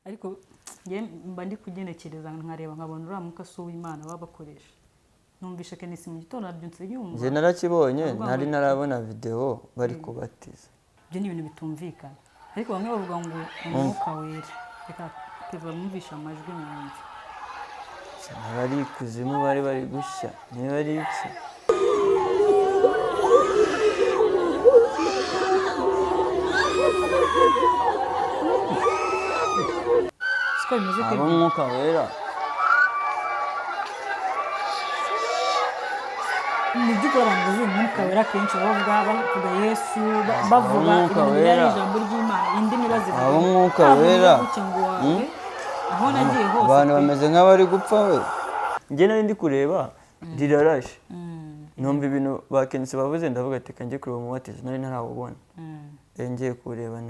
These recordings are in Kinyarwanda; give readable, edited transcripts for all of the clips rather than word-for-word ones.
ariko njye mba ndi kugenekereza nkareba nkabona uriya mwuka si uw'Imana baba bakoresha. Numvishe Kenisi mu gitondo nabyutse yumva. Njye narakibonye ntari narabona video bari kubatiza. Ibyo ni ibintu bitumvikana. Ariko bamwe bavuga ngo umwuka wera. Reka Keva mwumvisha amajwi yanjye. Bari kuzimu bari gushya niba ari iki. Siko bimeze Abo umwuka wera mu by'ukuri abantu bazi umwuka wera kenshi bavuga Yesu bavuga ijambo ry'Imana indimi bazivuga. Abo umwuka wera aho nagiye hose abantu bameze nk'abari gupfa we. Njye nari ndi kureba rirarashe numva ibintu ba Kenisi bavuze ndavuga ati kanjye kureba umubatizo nari ntarawubona. Ngiye kureba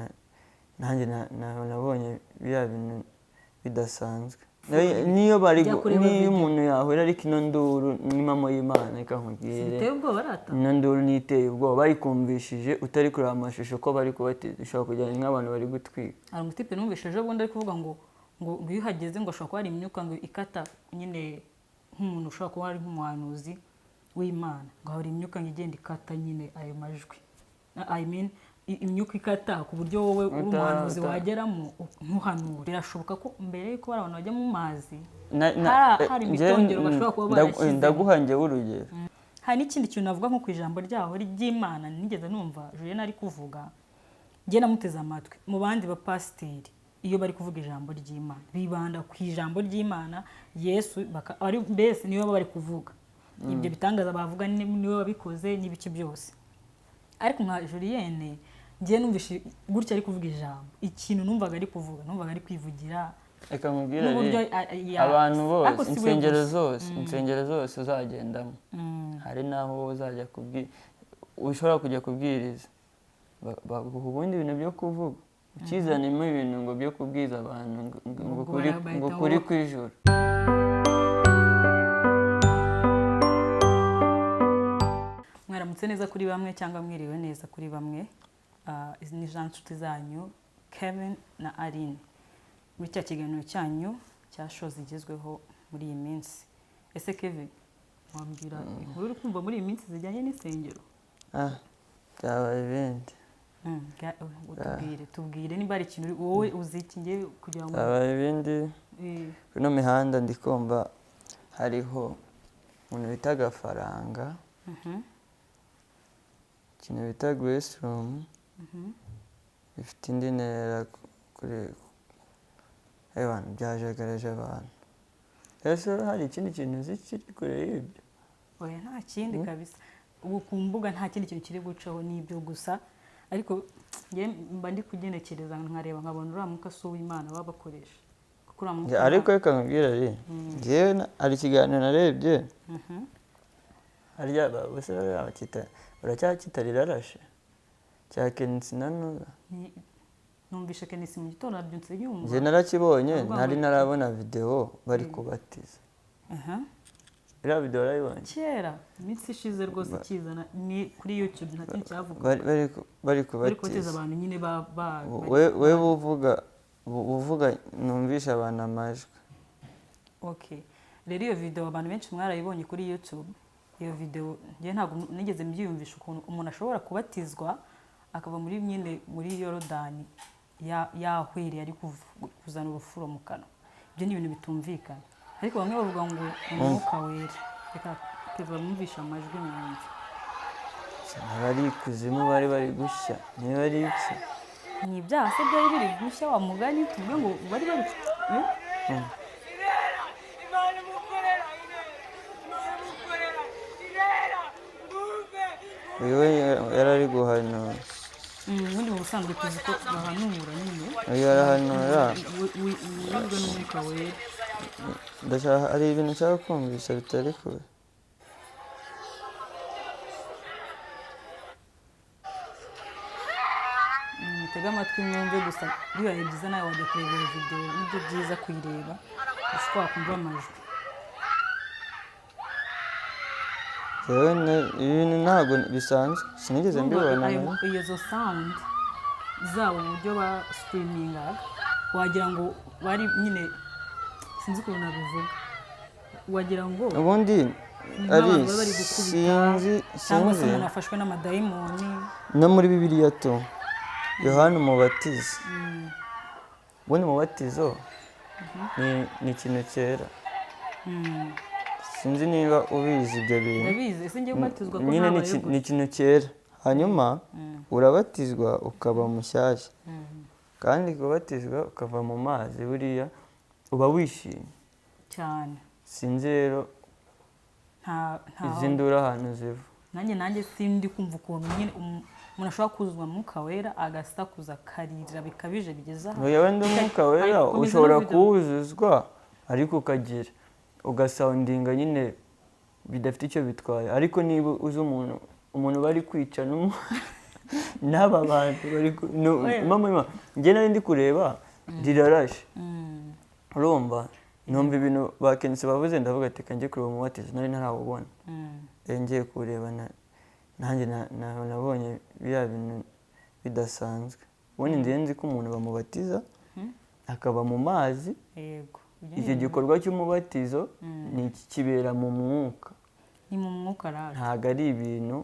nanjye nabonye bya bintu bidasanzwe. Niyo umuntu yahura ariko ino nduru ni mama y'Imana ikankubwire. Iteye ubwoba barata. Ino nduru ni iteye ubwoba bayikumvishije utari kureba amashusho ko bari kubatiza ushobora kujyana nk'abantu bari gutwika. Hari umutipe numvishije ubundi ari kuvuga ngo iyo uhageze ngo ashobora kuba ari imyuka ngo ikata nyine nk'umuntu ushobora kuba ari nk'umuhanuzi w'Imana ngo hari imyuka igenda ikata nyine ayo majwi. I mean imyuka ikata ku buryo wowe umuhanuzi wageramo ntuhanure. Birashoboka ko mbere yuko abantu bajya mu mazi hari imitongero bashobora kuba barashyize. Ndaguhangiye urugero. Hari n'ikindi kintu navuga nko ku ijambo ryaho ry'Imana nigeze numva Julienne ari kuvuga njye namuteze amatwi mu bandi bapasiteri iyo bari kuvuga ijambo ry'Imana bibanda ku ijambo ry'Imana Yesu ari mbese niwe bari kuvuga ibyo bitangaza bavuga niwe wabikoze n'ibiki byose. Ariko nka Julienne njye numvishe gutya ari kuvuga ijambo ikintu numvaga ari kuvuga numvaga ari kwivugira. Reka nkubwire abantu bose insengero zose uzagendamo hari naho uzajya ushobora kujya kubwiriza baguha ubundi ibintu byo kuvuga ukizanemo ibintu ngo byo kubwiza abantu ngo kuri kwijuru. Mwaramutse neza kuri bamwe cyangwa mwiriwe neza kuri bamwe. Izi ni nshuti zanyu Kevin na Aline muri cya kiganiro cyanyu cya show zigezweho muri iyi minsi. Ese Kevin wambwira inkuru uri kumva muri iyi minsi zijyanye n'isengero? Byabaye ibindi. Tubwire niba ari ikintu wowe uzikingiye kugira ngo byabaye ibindi. Kuno mihanda ndikumva hariho umuntu bita Gafaranga, ikintu bita Grace Room, ifite indi ntera kuri abantu byajagaraje abantu. Ese hari ikindi kintu uzi kiri kure y'ibyo? Oya nta kindi kabisa. Ubu ku mbuga nta kindi kintu kiri gucaho n'ibyo gusa. Ariko njye mba ndi kugenekereza nkareba nkabona uriya mwuka si uw'Imana baba bakoresha. Ariko reka nkubwire njyewe hari ikiganiro narebye harya bose baracyakita rirarashe cya Kenisi na Nura. Numvishe Kenisi mu gitondo nabyutse yumva. Njye narakibonye ntari narabona video bari kubatiza. Iriya video urayibonye? Kera iminsi ishize rwose kizana ni kuri YouTube nta kintu cyavuga. Bari kubatiza abantu nyine we uvuga numvisha abantu amajwi. Okay. Rero iyo video abantu benshi mwarayibonye kuri YouTube. Iyo video njye ntabwo nigeze mbyiyumvisha ukuntu umuntu ashobora kubatizwa akava muri nyine muri Yorodani yahwiriye ari kuzana urufuro mu kanwa. Ibyo ni ibintu bitumvikana. Ariko bamwe bavuga ngo umwuka wera. Reka Keva mwumvisha amajwi yanjye. Bari kuzimu bari gushya niba ari iki. Ni ibyaha se byari biri gushya wa mugani tuvuge ngo bari yarari guhanura. Ubundi mu busanzwe tuzi ko bahanura nyine. Yarahanura. Wibwa n'umwuka wera. Ndashaka ari ibintu nshaka kumvisha bitari kure. Tega amatwi mwumve gusa bibaye byiza nawe wajya kureba iyo video nibyo byiza kuyireba ushobora kumva amajwi. Ibintu ntabwo bisanzwe sinigeze mbibona. Iyo zo sound zabo mu buryo ba streaminga wagira ngo bari nyine sinzi ukuntu nabivuga, wagira ngo ubundi ari nk'abantu baba bari gukubita cyangwa se sinzi umuntu afashwe n'amadayimoni. no muri bibiliya tu yohana umubatiza ubundi umubatizo ni ikintu cyera, sinzi niba ubizi ibyo bintu. ndabizi, ese ngiye kubatizwa ko nyine ntabaye ni ikintu cyera, hanyuma urabatizwa ukaba mushyashya, kandi kubatizwa ukava mu mazi buriya uba wishimye cyane. sinzi rero nta izindi uri ahantu ziva. nanjye sindi kumva ukuntu nyine umuntu ashobora kuzuzwa umwuka wera agasakuza akarira bikabije bigeza aho. oya wenda umwuka wera ushobora kuwuzuzwa ariko ukagira ugasawundinga nyine bidafite icyo bitwaye, ariko niba uzi umuntu bari kwica n'aba bantu bari mama njye nari ndi kureba rirarashe, urumva numva ibintu bakenshi bavuze ndavuga ati kanjye kureba umubatizo nari ntarawubona, ngiye kureba nanjye nabonye biriya bintu bidasanzwe. ubundi ndiye nzi ko umuntu bamubatiza akaba mu mazi, icyo gikorwa cy'umubatizo ni kibera mu mwuka, ni mu mwuka rero, ntabwo ari ibintu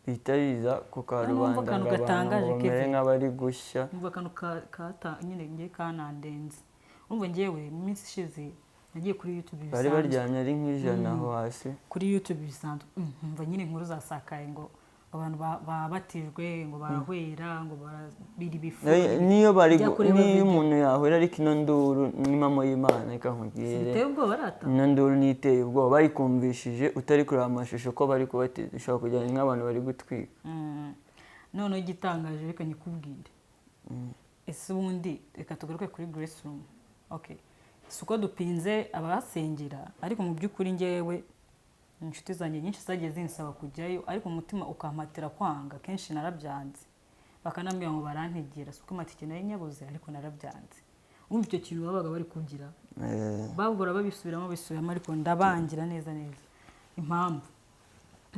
bihita biza ku karubanda ngo abantu bamere nk'abari gushya. umva akantu nyine ngiye kanandenze. umva ngewe mu minsi ishize nagiye kuri YouTube bisanzwe, bari baryamye ari nk'ijana aho hasi kuri YouTube bisanzwe, umva nyine inkuru zasakaye ngo abantu babatijwe ngo barahwera ngo barabira ibifu. niyo umuntu yahwera ariko ino nduru ni mama y'Imana reka nkubwire, iteye ubwoba rata, ino nduru ni iteye ubwoba, bayikumvishije utari kureba amashusho ko bari kubatiza ushobora kujyana nk'abantu bari gutwika. noneho igitangaje reka nyikubwire, ese ubundi reka tugaruke kuri Grace Room. okay, si uko dupinze abahasengera, ariko mu by'ukuri ngewe inshuti zanjye nyinshi zagiye zinsaba kujyayo, ariko umutima ukampatira kwanga, kenshi narabyanze, bakanambwira ngo barantegera, si uko amatike nari nyabuze ariko narabyanze. umva icyo kintu babaga bari kugira babura babisubiramo ariko ndabangira neza impamvu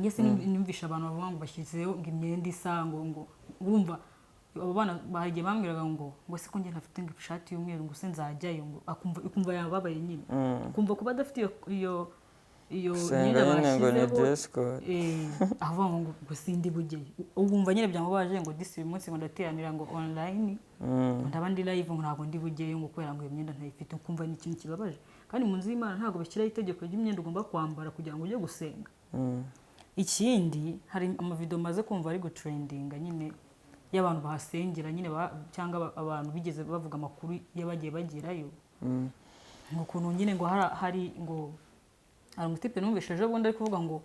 ngese nimvisha abantu bavuga ngo bashyizeho ngo imyenda isa ngo urumva abo bana bagiye bambwiraga ngo se ko njye ntafite ngo ishati y'umweru ngo se nzajyayo, ngo akumva yababaye nyine, kumva kuba adafite iyo myenda bashyizeho avuga ngo sindi bujyeyo, ubumva nyine byamubaje ngo disi uyu munsi ngo ndateranira ngo online ndaba ndi live ngo ntabwo ndi bujyeyo ngo kubera ngo iyo myenda ntayifite, ukumva ni ikintu kibabaje. kandi mu nzu y'Imana ntabwo bashyiraho itegeko ry'imyenda ugomba kwambara kugira ngo ujye gusenga. ikindi hari amavideo maze kumva ari gutrendinga nyine y'abantu bahasengera nyine cyangwa abantu bigeze bavuga amakuru y'abagiye bagerayo, ngo ukuntu nyine ngo hari umutipe numvishije ubundi ari kuvuga ngo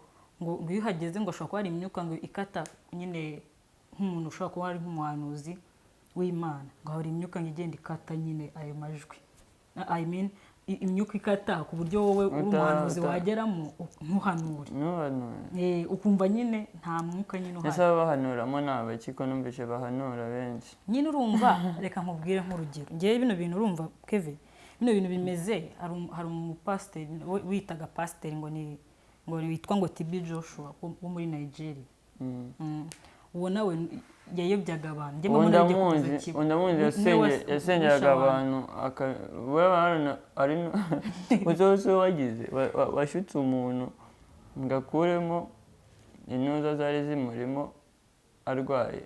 iyo uhageze ngo ashobora kuba hari imyuka ngo ikata nyine nk'umuntu ushobora kuba ari nk'umuhanuzi w'Imana, ngo hari imyuka ngo igenda ikata nyine ayo majwi, I mean imyuka ikata ku buryo wowe uri umuhanuzi wageramo ntuhanure, ukumva nyine nta mwuka nyine uhari. ese bahanuramo n'abaki ko numvise bahanura benshi nyine urumva. reka nkubwire nk'urugero, ngewe bino bintu urumva Kevin, bino bintu bimeze, hari umupasiteri witaga pasiteri ngo witwa ngo TB Joshua wo muri Nigeria, uwo nawe yayobyaga abantu, yasengeraga abantu uzose wagize washutse umuntu ngo akuremo intuza zari zimurimo arwaye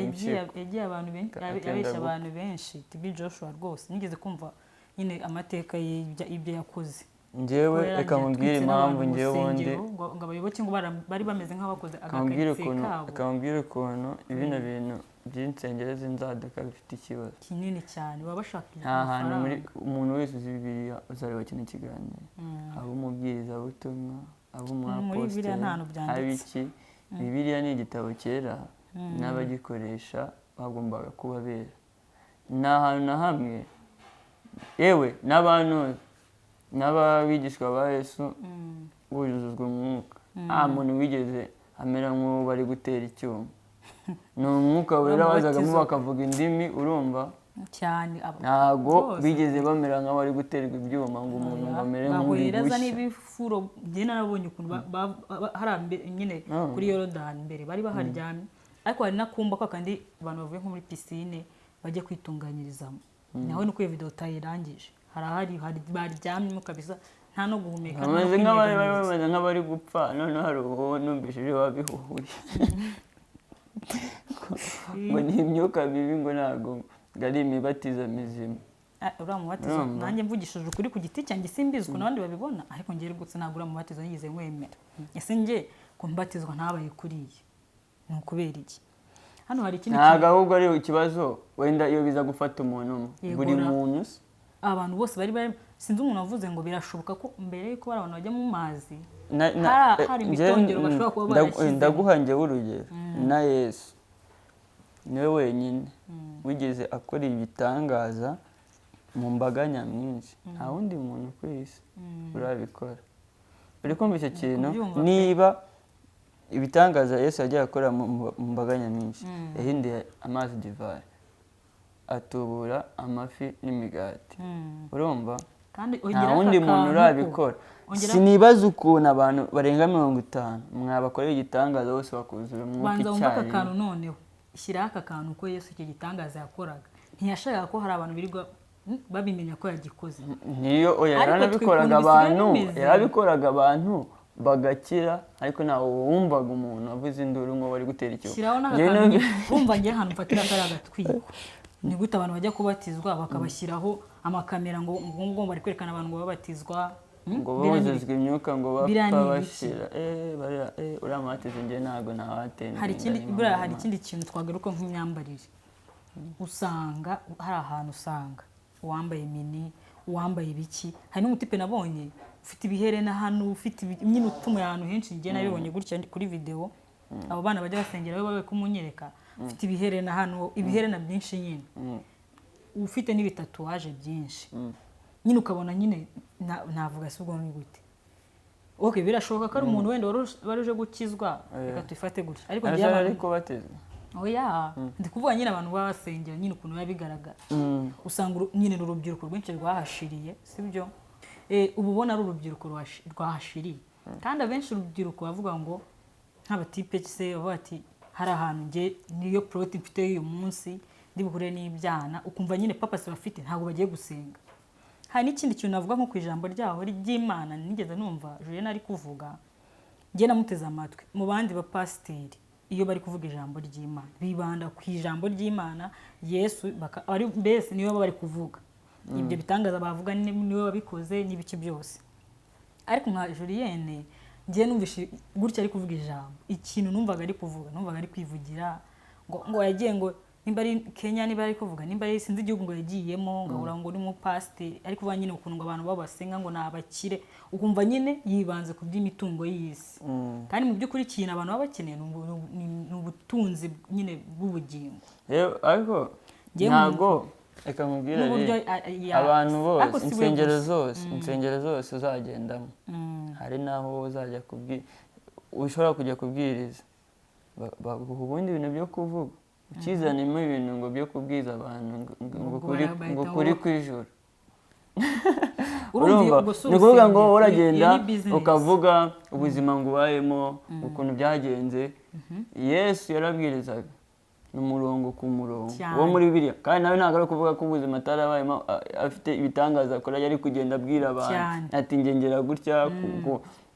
impyiko, yagiye abeshya abantu benshi. TB Joshua rwose nigeze kumva nyine amateka y'ibyo yakoze. njyewe reka nkubwire impamvu njyewe ubundi ngo abayoboke ngo bari bameze nk'abakoze agakaritsiye kabo, akambwira ukuntu ibino bintu by'insengero z'inzaduka bifite ikibazo kinini cyane, baba bashaka nta hantu umuntu wese uzi Bibiliya uzareba kino kiganiro, aba umubwirizabutumwa, aba umwaposteri, aba iki. Bibiliya ni igitabo cyera, n'abagikoresha bagombaga kuba bera. nta hantu na hamwe yewe n'abantu n'abigishwa ba Yesu bujuzuzwa umwuka, nta muntu wigeze amera nk'uwo bari gutera icyuma, ni umwuka wera wazagamo bakavuga indimi, urumva cyane. ntabwo bigeze bamera nk'abari guterwa ibyuma ngo umuntu ngo amere nk'uri gushya. n'ibifuro njye narabonye ukuntu hari nyine kuri Yorodani imbere bari baharyamye, ariko hari n'akumba ko kandi abantu bavuye nko muri pisine bajya kwitunganyirizamo, nawe nuko iyo video utayirangije hari baryamyemo kabisa nta no guhumeka bameze nk'abari gupfa none hari uwo numvishije wabihuhuye ngo ni imyuka mibi ngo ntabwo ari imibatizo mizima uriya mubatizo nanjye mvugishije ukuri ku giti cyanjye simbizi ukuntu abandi babibona ariko njye rwose ntabwo uriya mubatizo nigeze nkwemera ese njye kumbatizwa ntabaye kuriye ni ukubera iki hano hari ikindi ntabwo ahubwo ari ikibazo wenda iyo biza gufata umuntu buri muntu abantu bose bari sinzi umuntu wavuze ngo birashoboka ko mbere yuko bari abantu bajya mu mazi hari imitongero bashobora kuba barashyize ndaguhangeho urugero na Yesu niwe wenyine wigeze akora ibitangaza mu mbaga nyamwinshi nta wundi muntu ku isi urabikora uri kumva icyo kintu niba ibitangaza Yesu yagiye akora mu mbaga nyamwinshi yahinduye amazi divayi atubura amafi n'imigati urumva nta wundi muntu urabikora sinibaza ukuntu abantu barenga 50 mwabakorera igitangaza bose bakuzura umwuka icyayi banza wumva akantu noneho ishyiraho aka kantu ko Yesu icyo gitangaza yakoraga ntiyashakaga ko hari abantu birirwa babimenya ko yagikoze niyo yarabikoraga abantu bagakira ariko ntawe wumvaga umuntu avuze induru ngo bari gutera ikibazo shyiraho n'akantu wumva ngiye ahantu mfatira kari agatwiko ni gute abantu bajya kubatizwa bakabashyiraho amakamera ngo bari kwerekana abantu ngo babatizwa ngo bozezwe imyuka ngo bapfa bashira uriya mubatizo njye ntabwo ntawatenda hari ikindi kintu twagaruka nk'imyambarire usanga hari ahantu usanga uwambaye mini uwambaye ibiki hari n'umutipe nabonye ufite ibiherena hano ufite nyine utumuye ahantu henshi njye nabibonye gutya kuri video abo bana bajya basengera babe kumunyereka ufite ibiherena hano ibiherena byinshi nyine ufite n'ibitatuwaje byinshi nyine ukabona nyine navuga se ubwo ni gute okay birashoboka ko ari umuntu wenda waruje gukizwa reka tuyifate gutya ariko njye ariko bateze oya ndi kuvuga nyine abantu babasengera nyine ukuntu bigaragara usanga nyine urubyiruko rwinshi rwahashiriye sibyo ubu ubona ari urubyiruko rwahashiriye kandi abenshi urubyiruko bavuga ngo nk'abatipe se bavuga ati hari ahantu njye niyo proti mfite uyu munsi ndi buhure n'ibyana ukumva nyine papa se bafite ntabwo bagiye gusenga hari n'ikindi kintu navuga nko ku ijambo ryaho ry'Imana nigeze numva Julienne ari kuvuga njye namuteze amatwi mu bandi bapasiteri iyo bari kuvuga ijambo ry'Imana bibanda ku ijambo ry'Imana Yesu ari mbese niyo bari kuvuga ibyo bitangaza bavuga niwe wabikoze n'ibiki byose ariko nka Julienne njye numvishe gutya ari kuvuga ijambo ikintu numvaga ari kuvuga numvaga ari kwivugira ngo yagiye ngo nimba ari Kenya niba ari kuvuga nimba ari sinzi igihugu ngo yagiyemo ngahura ngo ni mu pasiteri ariko kuvuga nyine ukuntu ngo abantu babasenga ngo nabakire ukumva nyine yibanze ku by'imitungo y'isi kandi mu by'ukuri ikintu abantu baba bakeneye ni ubutunzi nyine bw'ubugingo ariko ntago reka nkubwire abantu bose insengero zose uzagendamo hari naho uzajya ushobora kujya kubwiriza baguha ubundi ibintu byo kuvuga ukizanimo ibintu ngo byo kubwiza abantu ngo kuri kwijuru urumva ni ukuvuga ngo uragenda ukavuga ubuzima ngo ubayemo ukuntu byagenze Yesu yarabwirizaga n'umurongo ku murongo wo muri Bibiliya kandi nawe ntabwo ari kuvuga ko ubuzima atarabayemo afite ibitangaza akora yari kugenda abwira abantu ati ngengera gutya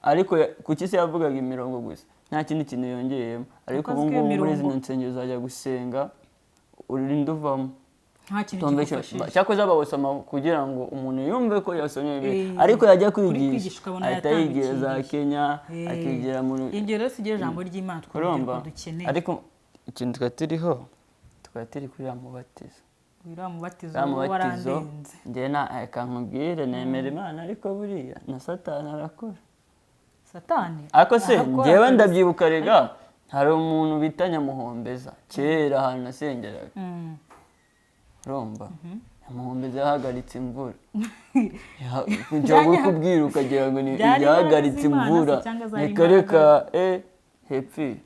ariko kuki se yavugaga imirongo gusa nta kindi kintu yongeyemo ariko ubu ngubu muri zino nsengero uzajya gusenga urinde uvamo nta kintu kigufashije cyakoze abawusoma kugira ngo umuntu yumve ko yasomye Bibiliya ariko yajya kwigisha ahita yigira za Kenya akigira mu ingero sigira ijambo ry'Imana twumva dukeneye ariko ikintu twatiriho twatiri kuri mubatizo warandenze njye akankubwire nemera Imana ariko buriya na Satani arakora Satani ariko se njyewe ndabyibuka rega hari umuntu bita Nyamuhombeza kera ahantu nasengeraga urumva Nyamuhombeza yahagaritse imvura njya kubwira ukagira ngo ni yahagaritse imvura nikareka hepfi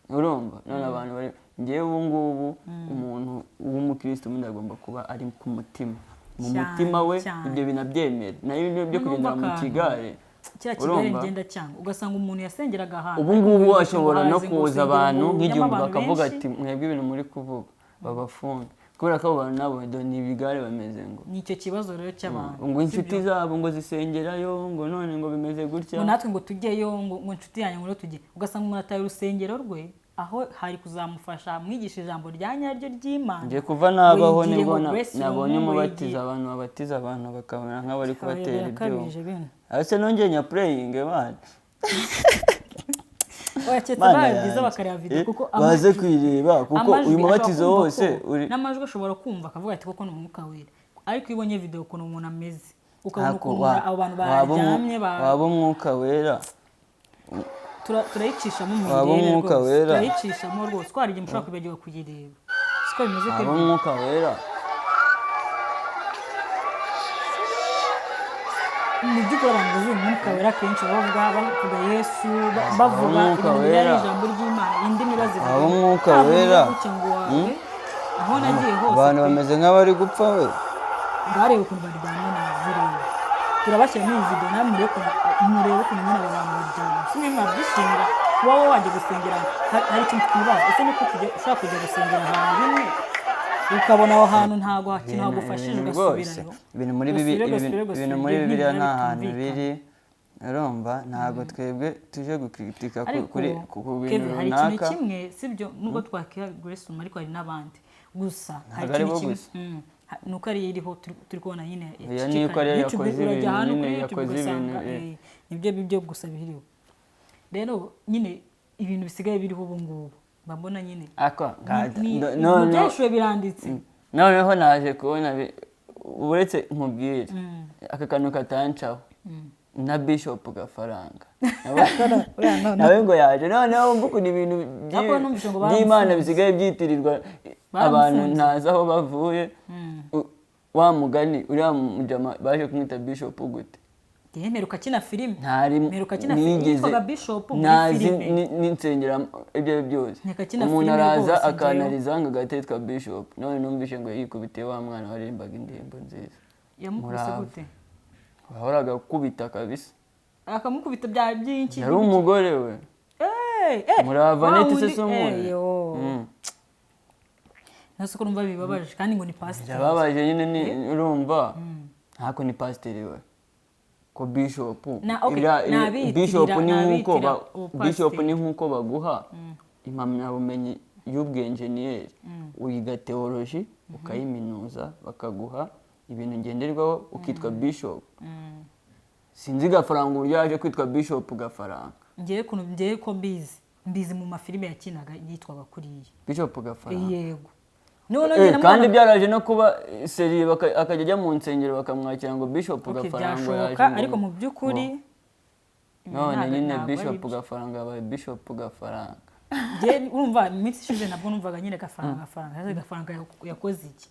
urumva none abantu bari njyewe ubu ngubu umuntu w'umukristo umuntu agomba kuba ari ku mutima mu mutima we ibyo binabyemera nayo byo kugendera mu kigare kira kigare ngenda cyangwa ugasanga umuntu yasengeraga ahantu ubu ngubu washobora no kuza abantu nk'igihumbi bakavuga ati mwebwe ibintu muri kuvuga babafunga kubera ko abo bantu nabo ni ibigare bameze ngo ni icyo kibazo rero cy'abantu ngo inshuti zabo ngo zisengerayo ngo none ngo bimeze gutya ngo natwe ngo tujyeyo ngo inshuti yanjye ngo tujye ugasanga umuntu ataye urusengero rwe aho hari kuzamufasha mwigisha ijambo rya nyaryo ry'Imana ngiye kuva nabaho nibwo nabonye umubatiza abantu babatiza abantu bakabona nk'abari kubatera ibyuma ase nongeye nya praying man byiza bakareba video kuko baze kwireba kuko uyu mubatizo wose n'amajwi ashobora kumva akavuga ati koko ni umwuka wera ariko ibonye video ukuntu umuntu ameze ukabona ukuntu abo bantu baryamye waba umwuka wera turayicishamo umwuka wera turayicishamo rwose ko hari igihe mushobora kwibagirwa kuyireba siko bimeze ko umwuka wera mu by'ukuri abantu bazi umwuka wera kenshi bavuga Yesu bavuga ijambo ry'Imana indimi bazivuga umwuka wera aho nagiye hose abantu bameze nk'abari gupfa we barebe ukuntu baryamye n'abazireba turabashyira muri video namwe murebe ukuntu nyine abo bantu baryamye simwe mwabyishimira kuba wowe wajya gusengera hari ikintu twibaza ese niko ushobora kujya gusengera ahantu rimwe ukabona aho hantu ntabwo hakintu hagufashije ugasubirayo ibintu muri Bibiliya nta hantu biri urumva ntabwo twebwe tuje gukritika ku bintu runaka hari ikintu kimwe sibyo nubwo twakira Grace ariko hari n'abandi gusa hari ikintu kimwe nuko ari iriho turi kubona nyine urajya ahantu kuri YouTube ugasanga nibyo gusa biriho rero nyine ibintu bisigaye biriho ubu ngubu babona nyine byashuwe biranditse noneho naje kubona uretse nkubwire aka kantu katancaho na Bishop Gafaranga nawe ngo yaje noneho mvuga ni ibintu by'Imana bisigaye byitirirwa abantu ntazi aho bavuye wa mugani uriya mujama baje kumwita Bishop gute mperuka kina filime yitwaga Bishop muri filime n'insengera ibyo byose umuntu araza akanariza ngo agatetwa Bishop none numvishe ngo yikubitiye wa mwana waririmbaga indirimbo nziza yamukubise gute wahoraga gukubita kabisa akamukubita bya byinshi yari umugore we murava neti se somo nase ko numva bibabaje kandi ngo ni pastor yababaje nyine urumva ntako ni pastor we ko Bishop Bishop ni nkuko baguha impamyabumenyi y'ubwenjeniyeri uyiga theology ukayiminuza bakaguha ibintu ngenderwaho ukitwa Bishop sinzi Gafaranga uburyo yaje kwitwa Bishop Gafaranga ngiye ko mbizi mu mafilime yakinaga yitwaga kuriya Bishop Gafaranga yego kandi byaraje no kuba seri akajya ajya mu nsengero bakamwakira ngo Bishop Gafaranga yaje ariko mu by'ukuri none nyine Bishop Gafaranga yabaye Bishop Gafaranga urumva iminsi ishize nabwo numvaga nyine Gafaranga yakoze iki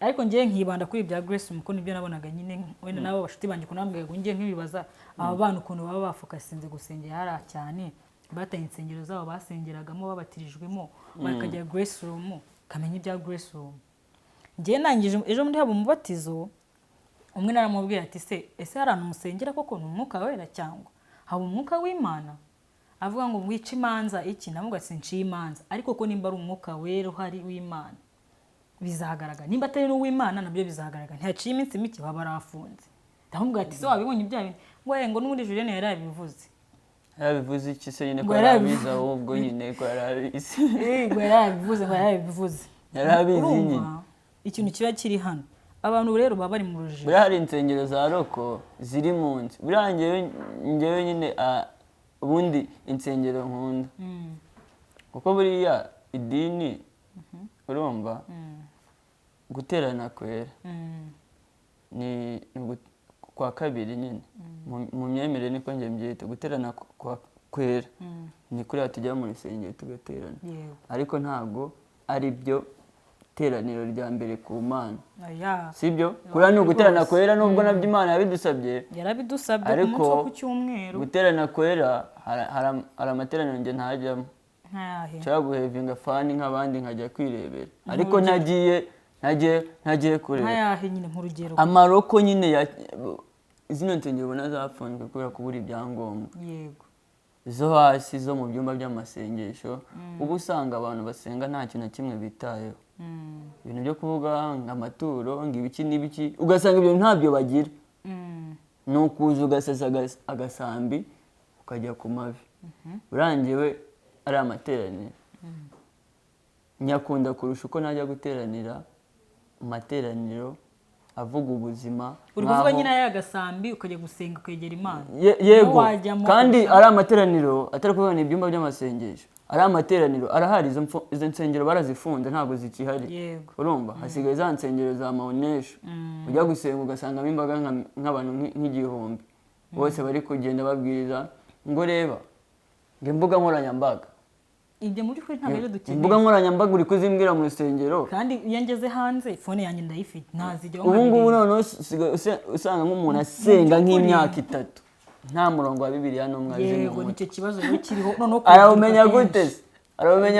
ariko ngiye nkibanda kuri bya Grace umuko nibyo nabonaga nyine wenda nabo bashuti banje kunambwe ngo ngiye nkibibaza aba bantu ukuntu baba bafokasinze gusengera hara cyane bataye insengero zabo basengeragamo babatirijwemo bakajya Grace Room kamenya ibya Grace Room ngiye nangije ejo muri habo umubatizo umwe naramubwiye ati ese hari umusengera koko n'umwuka wera cyangwa haba umwuka w'Imana avuga ngo mwica imanza iki namuga sinci imanza ariko ko nimba ari umwuka wera uhari w'Imana bizagaragara nimba atari n'uw'Imana nabyo bizagaragara ntiyaciye iminsi mike baba barafunze ndamubwira ati se wabibonye ibya ngo n'undi Julienne yarabivuze yarabivuze iki se nyine ko yarabiza ahubwo nyine ko yarabizi ngo yarabivuze yarabizi nyine ikintu kiba kiri hano abantu rero baba bari mu rujijo buriya hari insengero za roko ziri mu nsi buriya ngewe nyine ubundi insengero nkunda kuko buriya idini urumva guterana kwera ni kwa kabiri nyine mu myemerere niko njye mbyita guterana kwa kwera ni kuriya tujya mu rusengero tugaterana ariko ntabwo ari byo teraniro rya mbere ku Mana sibyo kuriya ni uguterana kwera nubwo nabyo Imana yarabidusabye ku munsi wo ku cyumweru guterana kwera hari amateraniro njye ntajyamo nshaka guhevinga fani nk'abandi nkajya kwirebera ariko ntagiye kureba amaroko nyine zino nsengero ubona zafunzwe kubera kubura ibyangombwa zo hasi zo mu byumba by'amasengesho uba usanga abantu basenga nta kintu na kimwe bitayeho ibintu byo kuvuga amaturo ngo ibiki n'ibiki ugasanga ibyo ntabyo bagira. Ni ukuza ugasasa agasambi ukajya ku mavi. Urangiwe ari amateraniro nyakunda kurusha uko najya guteranira mu materaniro avuga ubuzima. Uri kuvuga nyine aya gasambi ukajya gusenga kwegera Imana. Yego, kandi ari amateraniro atari kuvuga ni ibyumba by'amasengesho, ari amateraniro arahari. Izo nsengero barazifunze ntabwo zikihari. Urumva hasigaye za nsengero za maonesho ujya gusenga ugasangamo imbaga nk'abantu nk'igihumbi bose bari kugenda babwiriza ngo reba ngo imbuga nkoranyambaga. Ibyo muri kuri ntabwo rero dukeneye. Imbuga nkoranyambaga uri kuzimbwira mu rusengero, kandi iyo ngeze hanze fone yanjye ndayifite ntazijya. Ubu ngubu noneho usanga nk'umuntu asenga nk'imyaka 3 nta murongo wa Bibiliya n'umwe azi. Yego, nicyo kibazo rero kiriho noneho. Arawumenya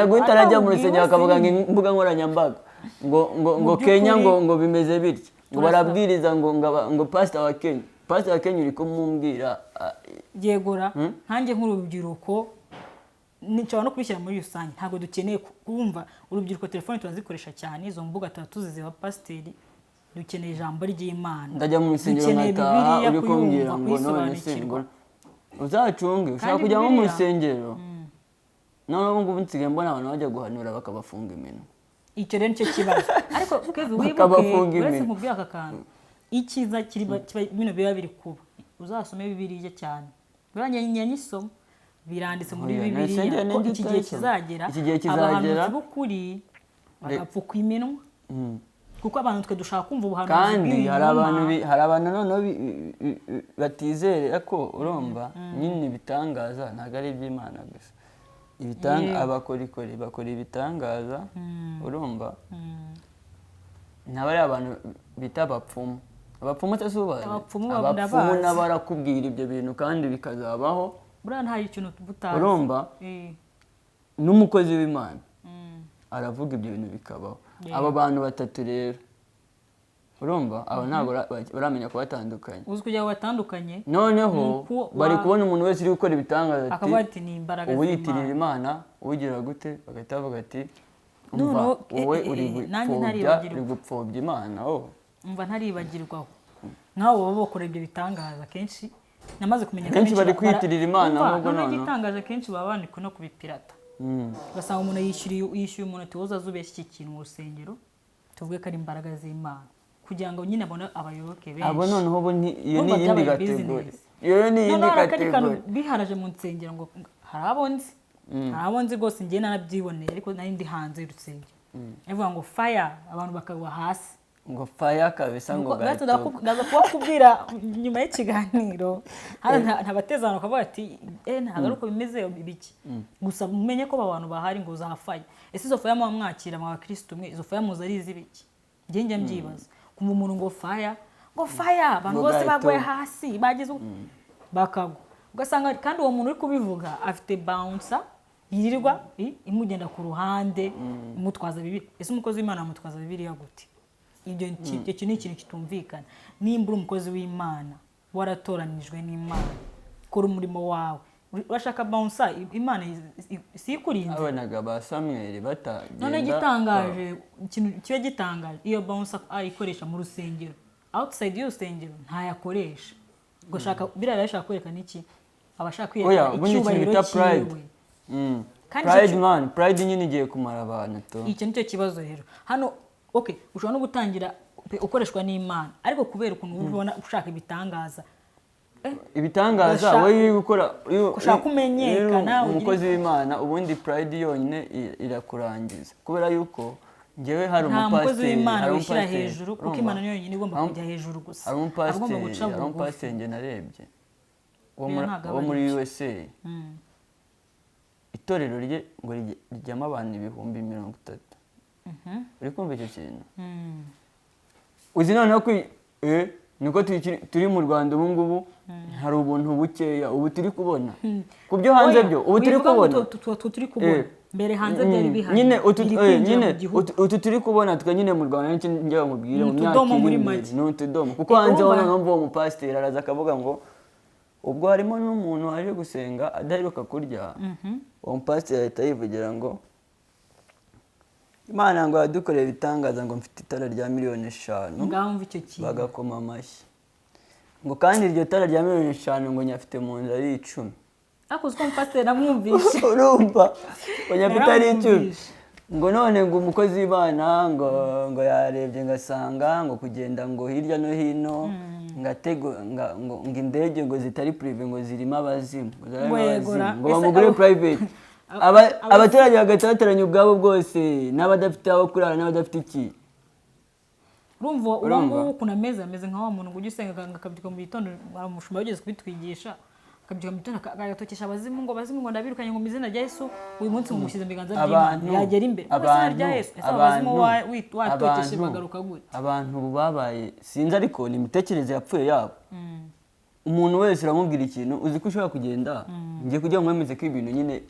gute arajya mu rusengero akavuga ngo imbuga nkoranyambaga ngo Kenya ngo bimeze bityo, ngo barabwiriza ngo pastor wa Kenya uri kumumbwira. Yegora nkanjye nk'urubyiruko nshobora no kubishyira muri rusange. Ntabwo dukeneye kumva urubyiruko telefone turazikoresha cyane, izo mbuga tuzizi ba pasiteri. Dukeneye ijambo ry'Imana. Ndajya mu rusengero nkataha uri kumbwira ngo none sengura uzacunge ushaka kujya mu rusengero. None ubu ngubu nsigaye mbona abantu bajya guhanura bakabafunga iminwa. Icyo rero nicyo kibazo. Ariko Kevin wibuke wese nkubwira aka kantu, icyiza bino biba biri kuba uzasome Bibiliya cyane. Buranye nyisoma biranditse muri Bibiliya ko iki gihe kizagera abantu b'ukuri bagapfuka iminwa. Kuko abantu twe dushaka kumva ubuhanuzi. Kandi hari abantu noneho batizera ko urumva nyine ibitangaza ntabwo ari iby'Imana gusa. Abakorikori bakora ibitangaza urumva. Ntabari abantu bita abapfumu. Abapfumu cyasubaye. Abapfumu nabarakubwira ibyo bintu kandi bikazabaho. Buriya nta ikintu butazi. Urumva n'umukozi w'Imana aravuga ibyo bintu bikabaho. Aba bantu batatu rero urumva aba ntabwo baramenya kubatandukanya. Uzi kugira ngo batandukanye noneho bari kubona umuntu wese uri gukora ibitangaza ati ni imbaraga z'Imana, uyitirira Imana ugira gute, bagahita bavuga ati umva wowe uri gupfobya Imana. Umva ntaribagirwaho nkaho baba bakora ibyo bitangaza kenshi. Namaze kumenya kenshi bari kwitirira Imana ahubwo none igitangaje kenshi baba bandika no kubipirata. Ugasanga umuntu yishyuye umuntu ati woza zubeshye iki kintu mu rusengero tuvuge ko ari imbaraga z'Imana kugira ngo nyine abone abayoboke benshi. Abo noneho bo iyo ni iyindi kategori. Iyo ni iyindi kategori. Biharaje mu nsengero ngo harabonzi rwose njye narabyiboneye ariko nari ndi hanze y'urusengero. Evuga ngo fire abantu bakagwa hasi. Ngo fire kabisa ngo gato. Ndaza kubakubwira nyuma y'ikiganiro. Ntabatezana ukavuga ati ntabwo ari uko bimeze ibiki. Gusa mumenye ko abantu bahari ngo za fire. Ese izo fire mwakira mu bakristo mwe izo fire muzi ari izibiki? Njye mbyibaza. Kumva umuntu ngo fire abantu bose bagoye hasi bagize bakagwa. Ugasanga kandi uwo muntu uri kubivuga afite bouncer yirirwa imugenda ku ruhande imutwaza Bibiliya. Ese umukozi w'Imana amutwaza Bibiliya gute? Ibyo ni ikintu kitumvikana. Nimba uri umukozi w'Imana waratoranijwe n'Imana kora umurimo wawe urashaka bouncer Imana sikurinze. Abonaga ba Samuel batagenda. None gitangaje ikintu kibe gitangaje iyo bouncer ayikoresha mu rusengero outside y'urusengero ntayakoresha. Gushaka biraba yashaka kwerekana iki? Abashaka kwiyeka icyubahiro cyiwe. Pride nyine igiye kumara abantu to. Icyo nicyo kibazo rero. Hano ushobora no gutangira ukoreshwa n'Imana ariko kubera ukuntu ubona ushaka ibitangaza. Ibitangaza wowe gukora ushaka kumenyekana umukozi w'Imana ubundi pride yonyine irakurangiza. Kubera yuko ngewe hari umupasiteri hari ushyira hejuru kuko Imana niyo yonyine igomba kujya hejuru gusa. Hari umupasiteri nge narebye wo muri USA. Itorero rye ngo rijyamo abantu 30,000. Uri kumva icyo kintu? Uzi noneho ko niko turi mu Rwanda ubu ngubu hari ubuntu bukeya ubu turi kubona. Ku byo hanze byo ubu turi kubona. Turi kubona. Mbere hanze byari bihari. Nyine utu turi kubona twe nyine mu Rwanda n'icyo njya nkubwire mu myaka n'utudomo. Kuko hanze noneho mvuye umupasiteri araza akavuga ngo ubwo harimo n'umuntu waje gusenga adaheruka kurya. Uwo mupasiteri ahita yivugira ngo Imana ngo yadukoreye ibitangaza ngo mfite itara rya miliyoni 5 ngaho mva icyo kintu bagakoma amashyi ngo kandi iryo tara rya miliyoni 5 ngo nyafite mu nzu ari 10 ariko uko umupasiteri namwumvishe urumva ngo nyafite ari 10 ngo none ngo umukozi w'Imana ngo yarebye ngasanga ngo kugenda ngo hirya no hino ngatego ngo indege ngo zitari prive ngo zirimo abazimu ngo bamugure private abaturage bagataranya ubwabo bwose n'abadafite aho kurara n'abadafite iki urumva uwo ukuntu ameze nka wa muntu ngo ujye usenga akabyuka mu gitondo umushumba wigeze kubitwigisha akabyuka mu gitondo agatokesha abazimu ngo ndabirukanye ngo mu izina rya Yesu uyu munsi ngo mushyize mu biganza by'Imana yagera imbere mu izina rya Yesu ese abazimu watokeshe bagaruka gute abantu babaye sinzi ariko ni imitekerereze yapfuye yabo umuntu wese uramubwira ikintu uzi ko ushobora kugenda ngiye kugira ngo mwemeze ko ibintu nyine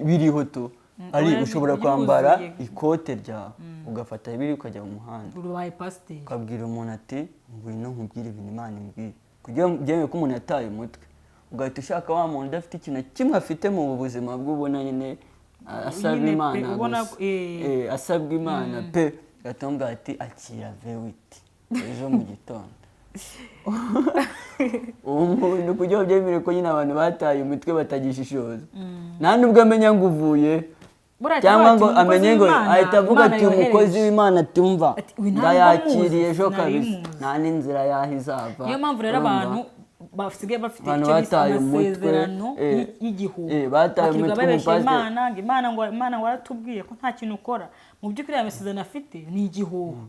biriho to ari ushobora kwambara ikote ryawe ugafata ibiri ukajya mu muhanda urubaye pasiteri ukabwira umuntu ati ngwino nkubwire ibintu Imana imbwira kugira ngo byemeye ko umuntu yataye umutwe ugahita ushaka wa muntu udafite ikintu kimwe afite mu buzima bw'ubona nyine asaba Imana asabwa Imana pe gatonga ati akira vewiti ejo mu gitondo umuntu kugira ngo byemere ko nyine abantu bataye umutwe batagishishoza nta nubwo amenya ngo uvuye cyangwa ngo amenye ngo ahita avuga ati umukozi w'Imana atumva ndayakiriye ejo kabisa nta n'inzira yahizava niyo mpamvu rero abantu basigaye bafite icyo bise amasezerano y'igihugu bataye umutwe Imana ngo waratubwiye ko nta kintu ukora mu by'ukuri aya masezerano afite ni igihugu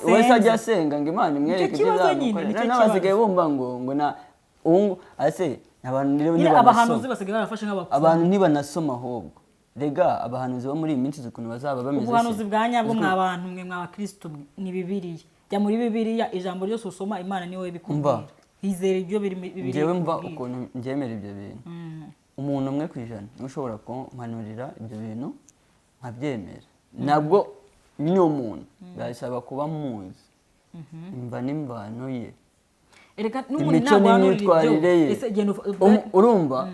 wese ajya asenga ngo Imana imwereke ibyo izamukora n'abasigaye bumva ngo na ase abahanuzi basigaye barafashe nk'abapfumu abantu ntibanasoma ahubwo rega abahanuzi bo muri iyi minsi ukuntu bazaba bameze ubuhanuzi bwa nyabwo mw'abantu mwe mw'abakristo ni Bibiliya jya muri Bibiliya ijambo ryose usoma Imana niwe bikubwira hizera ibyo biri njyewe mva ukuntu ngemera ibyo bintu umuntu umwe ku ijana niwe ushobora kumpanurira ibyo bintu nkabyemera nabwo niyo muntu birasaba kuba muzi imva n'imvano ye imico n'imyitwarire ye urumva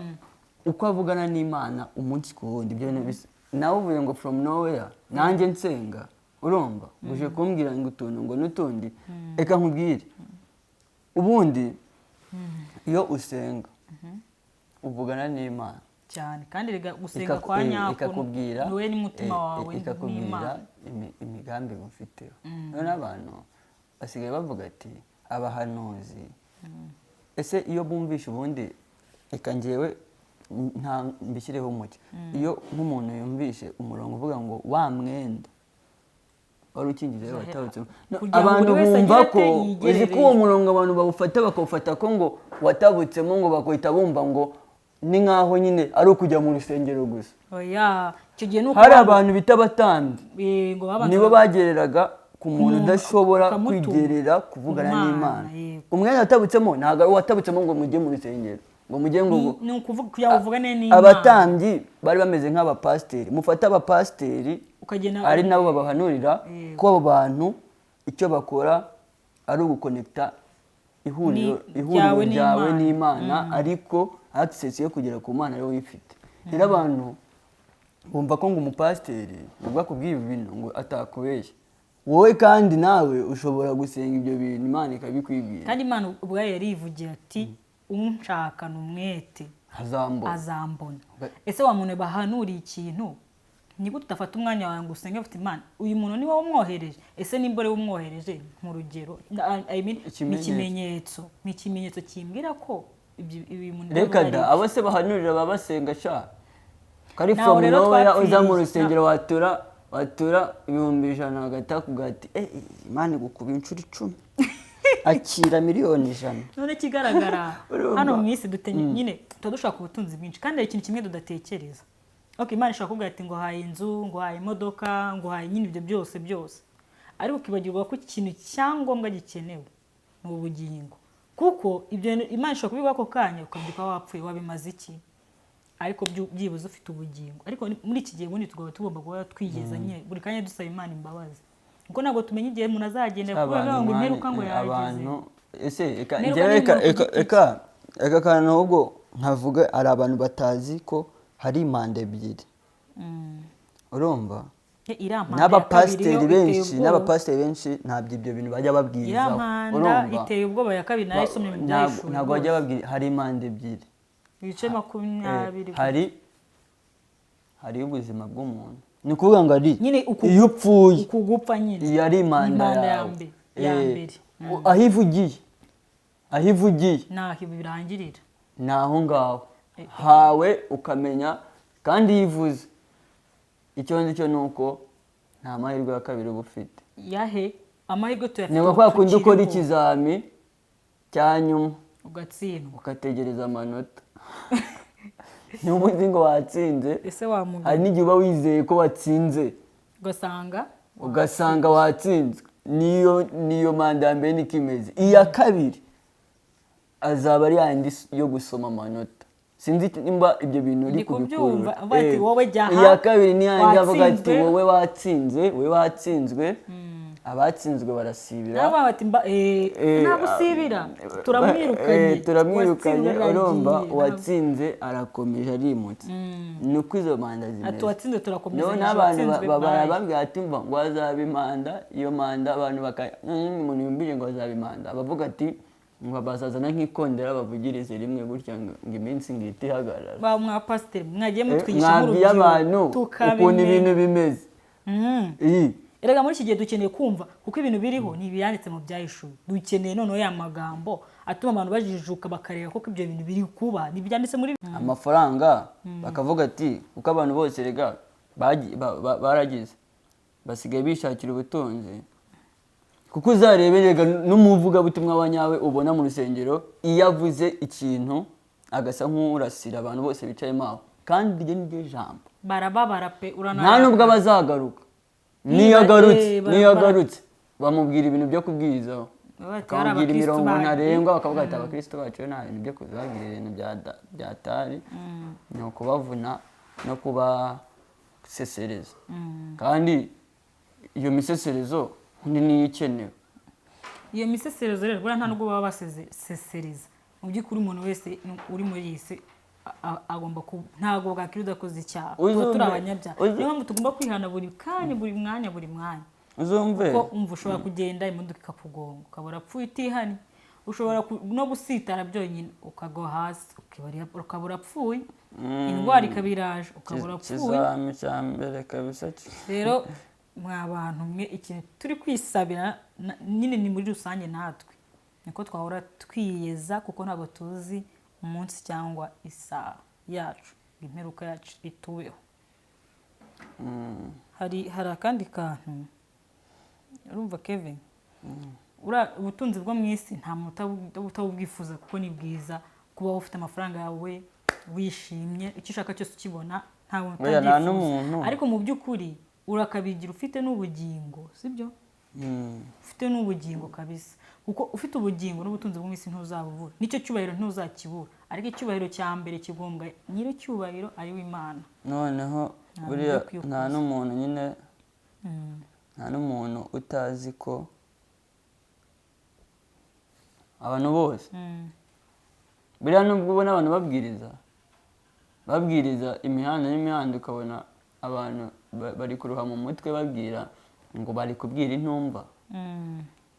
uko avugana n'Imana umunsi ku wundi ibyo nawe uvuye ngo from nowhere nanjye nsenga urumva uje kumbwira ngo utuntu ngo n'utundi reka nkubwire ubundi iyo usenga uvugana n'Imana cyane kandi rega gusenga kwa nyako niwe n'umutima wawe ikakubwira imigambi mufiteho none abantu basigaye bavuga ati abahanuzi ese iyo bumvisha ubundi reka njyewe nta mbishyireho umucyo iyo nk'umuntu yumvishe umurongo uvuga ngo wa mwenda wari ukingije watabutsemo abantu bumva ko uzi ko uwo murongo abantu bawufata bakawufata ko ngo watabutsemo ngo bakwita bumva ngo ni nkaho nyine ari ukujya mu rusengero gusa hari abantu bita abatambyi nibo bagereraga ku muntu udashobora kwigerera kuvugana n'Imana umwanya watabutsemo ntabwo ari uwatabutsemo ngo mujye mu rusengero ngo mujye ngo abatambyi bari bameze nk'abapasiteri mufata abapasiteri ari nabo babahanurira ko abo bantu icyo bakora ari ugukonekita ihuriro ryawe n'Imana ariko access yo kugera ku Mana ariwe uyifite rero abantu bumva ko ngo umupasiteri ubwo akubwiye ibintu ngo atakubeshya wowe kandi nawe ushobora gusenga ibyo bintu Imana ikabikwibwira kandi Imana ubwayo yarivugira ati unshakana umwete azambona ese wa muntu bahanuriye ikintu niko tutafata umwanya wawe ngo usenge ufite Imana uyu muntu ni wowe umwohereje ese nimba ari umwohereje mu rugero ni ikimenyetso kimbwira ko ibi muntu reka da abo se bahanurira babasenga sha kari from nowhere uza mu rusengero watura 100,000 hagati akugati Imana igukuba inshuro 10 akira miliyoni 100 none kigaragara hano mu isi dutenye nyine tudushaka ubutunzi bwinshi kandi ari ikintu kimwe tudatekereza Imana ishaka kuvuga ati ngo haye inzu ngo haye imodoka ngo haye nyine ibyo byose ariko ukibagirwa ko ikintu cyangombwa gikenewe mu bugingo kuko ibyo Imana ishaka kubivuga ko kanya ukabyuka wapfuye wabimaze iki ariko byibuze ufite ubugingo ariko muri iki gihe bundi tugomba kuba twigeza nyine buri kanya dusaba Imana imbabazi kuko ntabwo tumenye igihe umuntu azagenda kuvuga ngo imperuka ngo yageze abantu ese eka kana ahubwo nkavuga ari abantu batazi ko hari impande ebyiri urumva iriya mpanda n'abapasiteri benshi ntabwo ibyo bintu bajya babwirizaho. iriya mpanda iteye ubwoba ya kabiri nayo isomye mu byahishuri ntabwo bajya babwira. Hari impanda ebyiri, ibice 20. hari ubuzima bw'umuntu, ni ukuvuga ngo ari nyine iyo upfuye ukugupfa nyine iyo ari impanda yawe aho ivugiye naho birangirira ni aho ngaho hawe ukamenya. kandi iyo ivuze icyo nzi cyo ni uko nta mahirwe ya kabiri uba ufite. yahe amahirwe tuyafite ni kwa kundi ukora ikizami cya nyuma ugatsindwa ugategereza amanota niba uzi ngo watsinze, ese wamuga hari n'igihe uba wizeye ko watsinze ugasanga watsinzwe. niyo manda ya mbere niko imeze. iya kabiri azaba ari yandi yo gusoma amanota. Sinzi nimba ibyo bintu uri kubikurura. iya kabiri ni yandi avuga ati wowe watsinzwe abatsinzwe barasibira nagusibira turamwirukanye urumva uwatsinze arakomeje arimutse. ni uko izo manda zimeze. watsinze turakomeza n'abantu barababwira ati mva ngo azaba imanda. iyo manda abantu umuntu yumbije ngo azaba imanda bavuga ati ngo bazazana nk'ikondera bavugirize rimwe gutya ngo iminsi ngihita ihagarara. ba mwapasiteri mwagiye mutwigisha mwabwiye abantu ukuntu ibintu bimeze. erega muri iki gihe dukeneye kumva kuko ibintu biriho ni ibyanditse mu byahishuri. dukeneye noneho ya magambo atuma abantu bajijuka bakareba koko ibyo bintu biri kuba ni ibyanditse muri amafaranga. bakavuga ati kuko abantu bose rega baragize basigaye bishakira ubutunzi. kuko uzareberega n'umuvugabutumwa wa nyawe ubona mu rusengero iyo avuze ikintu agasa nk'urasira abantu bose bicayemo aho, kandi iryo ni ryo jambo. barababara pe nta nubwo abazagaruka. niyo agarutse bamubwira ibintu byo kubwirizaho, bakamubwira imirongo ntarengwa, bakavuga ati abakristo bacu nta bintu byo kuzabwira ibintu bya tari, ni ukubavuna no kubasesereza. kandi iyo miseserezo niyo ikenewe. iyo miseserezo rero nta nubwo baba basesereza. mu by'ukuri umuntu wese uri muri iyi si agomba ntabwo bwakira udakoze icyaha. tuba turi abanyabyaha. niyo mpamvu tugomba kwihana buri kanya buri mwanya. uzumve kuko umva ushobora kugenda imodoka ikakugonga ukabura apfuye utihanye. ushobora no gusitara byonyine ukagwa hasi ukabura apfuye. indwara ikabiraje ukabura apfuye. ikizami cya mbere kabisa. rero mwa bantu mwe ikintu turi kwisabira nyine ni muri rusange natwe niko twahora twiyeza kuko ntabwo tuzi umunsi cyangwa isaha yacu imperuka yacu ituweho. hari akandi kantu urumva Kevin, ubutunzi bwo mu isi nta muntu utabubwifuza kuko ni bwiza. kuba ufite amafaranga yawe wishimye icyo ushaka cyose ukibona nta muntu utabyifuza. ariko mu by'ukuri urakabigira ufite n'ubugingo, sibyo? ufite n'ubugingo kabisa. kuko ufite ubugingo n'ubutunzi bwo mu isi ntuzabubura. nicyo cyubahiro ntuzakibura. ariko icyubahiro cya mbere kigombwa nyiri cyubahiro ari w'Imana. noneho buriya nta n'umuntu nyine nta n'umuntu utazi ko abantu bose buriya nubwo ubona abantu babwiriza imihanda n'imihanda ukabona abantu bari kuruha mu mutwe babwira ngo bari kubwira intumva.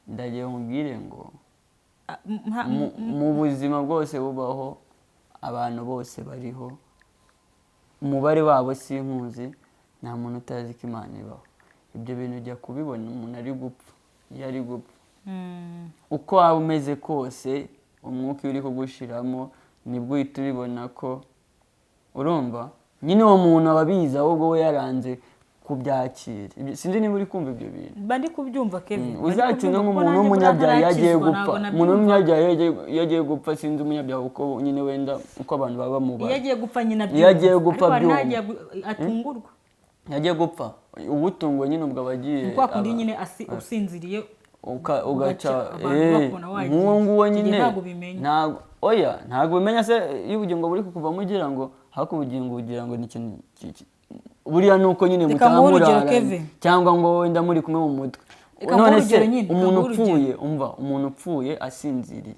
ndagiye mubwire ngo mu buzima bwose bubaho abantu bose bariho, umubare wabo sinkuzi, nta muntu utazi ko Imana ibaho. ibyo bintu ujya kubibona umuntu ari gupfa. iyo ari gupfa uko waba umeze kose umwuka uri kugushiramo nibwo uhita ubibona ko urumva nyine uwo muntu aba abizi ahubwo we yaranze kubyakira. sinzi niba uri kumva ibyo bintu. bandi kubyumva Kevin. uzacunga nk'umuntu w'umunyabyaha iyo agiye gupfa. umuntu w'umunyabyaha iyo agiye gupfa sinzi umunyabyaha uko nyine wenda uko abantu baba bamubara. iyo agiye gupfa nyine iyo agiye gupfa atungurwa. iyo agiye gupfa ubutungo nyine ubwo abagiye kwa kundi nyine usinziriye ugaca nk'uwo nguwo nyine ntabwo bimenya se iyo ubugingo buri kukuva mugira ngo hako ubugingo ugira ngo ni ikintu buriya nuko nyine mutamuraranye cyangwa ngo wenda muri kumwe mu mutwe. none se umuntu upfuye asinziriye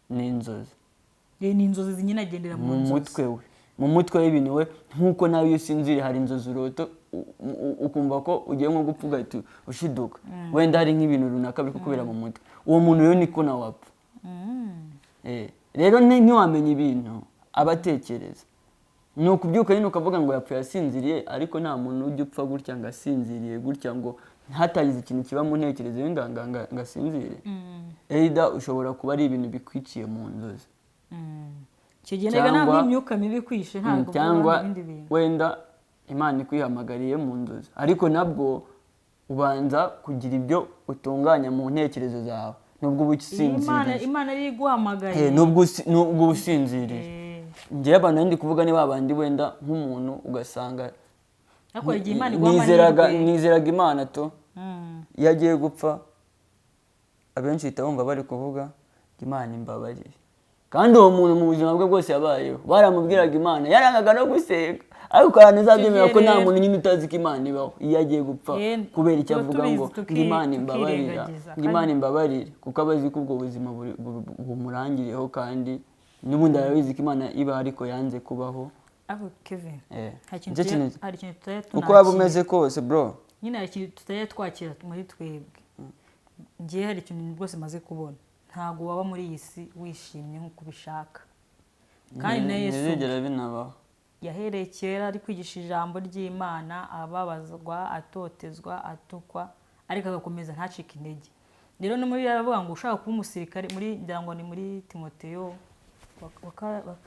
ni inzozi. ni inzozi nyine agendera mu mutwe we mu mutwe w'ibintu we nk'uko nawe iyo usinziriye hari inzozi urota ukumva ko ugiye nko gupfa ugahita ushiduka wenda hari nk'ibintu runaka biri kukubera mu mutwe uwo muntu rero niko nawe apfa. Rero ntiwamenya ibintu aba atekereza, ni ukubyuka nyine ukavuga ngo yapfuye asinziriye, ariko nta muntu ujya upfa gutya ngo asinziriye gutya ngo hatagize ikintu kiba mu ntekerezo ye ngo asinzire. Either ushobora kuba ari ibintu bikwiciye mu nzozi kigenega ntabwo imyuka mibi kwishe, ntabwo cyangwa wenda Imana ikwihamagariye mu nzozi, ariko nabwo ubanza kugira ibyo utunganya mu ntekerezo zawe nubwo uba usinziriye. Imana ari iguhamagaye nubwo usinziriye. Njyewe abantu ndi kuvuga ni babandi wenda nk'umuntu ugasanga nizeraga Imana to iyo agiye gupfa abenshi uhita bumva bari kuvuga Imana imbabarire, kandi uwo muntu mu buzima bwe bwose yabayeho baramubwiraga Imana, yarangaga no gusenga, ariko abantu uzabyemera ko nta muntu nyine utazi ko Imana ibaho iyo agiye gupfa, kubera icyo avuga ngo Imana imbabarira, Imana imbabarire, kuko aba azi ko ubwo buzima bumurangiriyeho, kandi n'ubundi arabizi ko Imana iba ariko yanze kubaho. Kevin, hari ikintu uko waba umeze kose bro, nyine hari ikintu tutajya twakira muri twebwe. Ngiye hari ikintu rwose maze kubona, ntabwo waba muri iyi si wishimye nk'uko ubishaka, kandi na Yesu yahereye kera ari kwigisha ijambo ry'Imana, ababazwa, atotezwa, atukwa, ariko agakomeza ntacike intege. Rero no muri yaravuga ngo ushaka kuba umusirikare, muri ngira ngo ni muri Timoteyo wa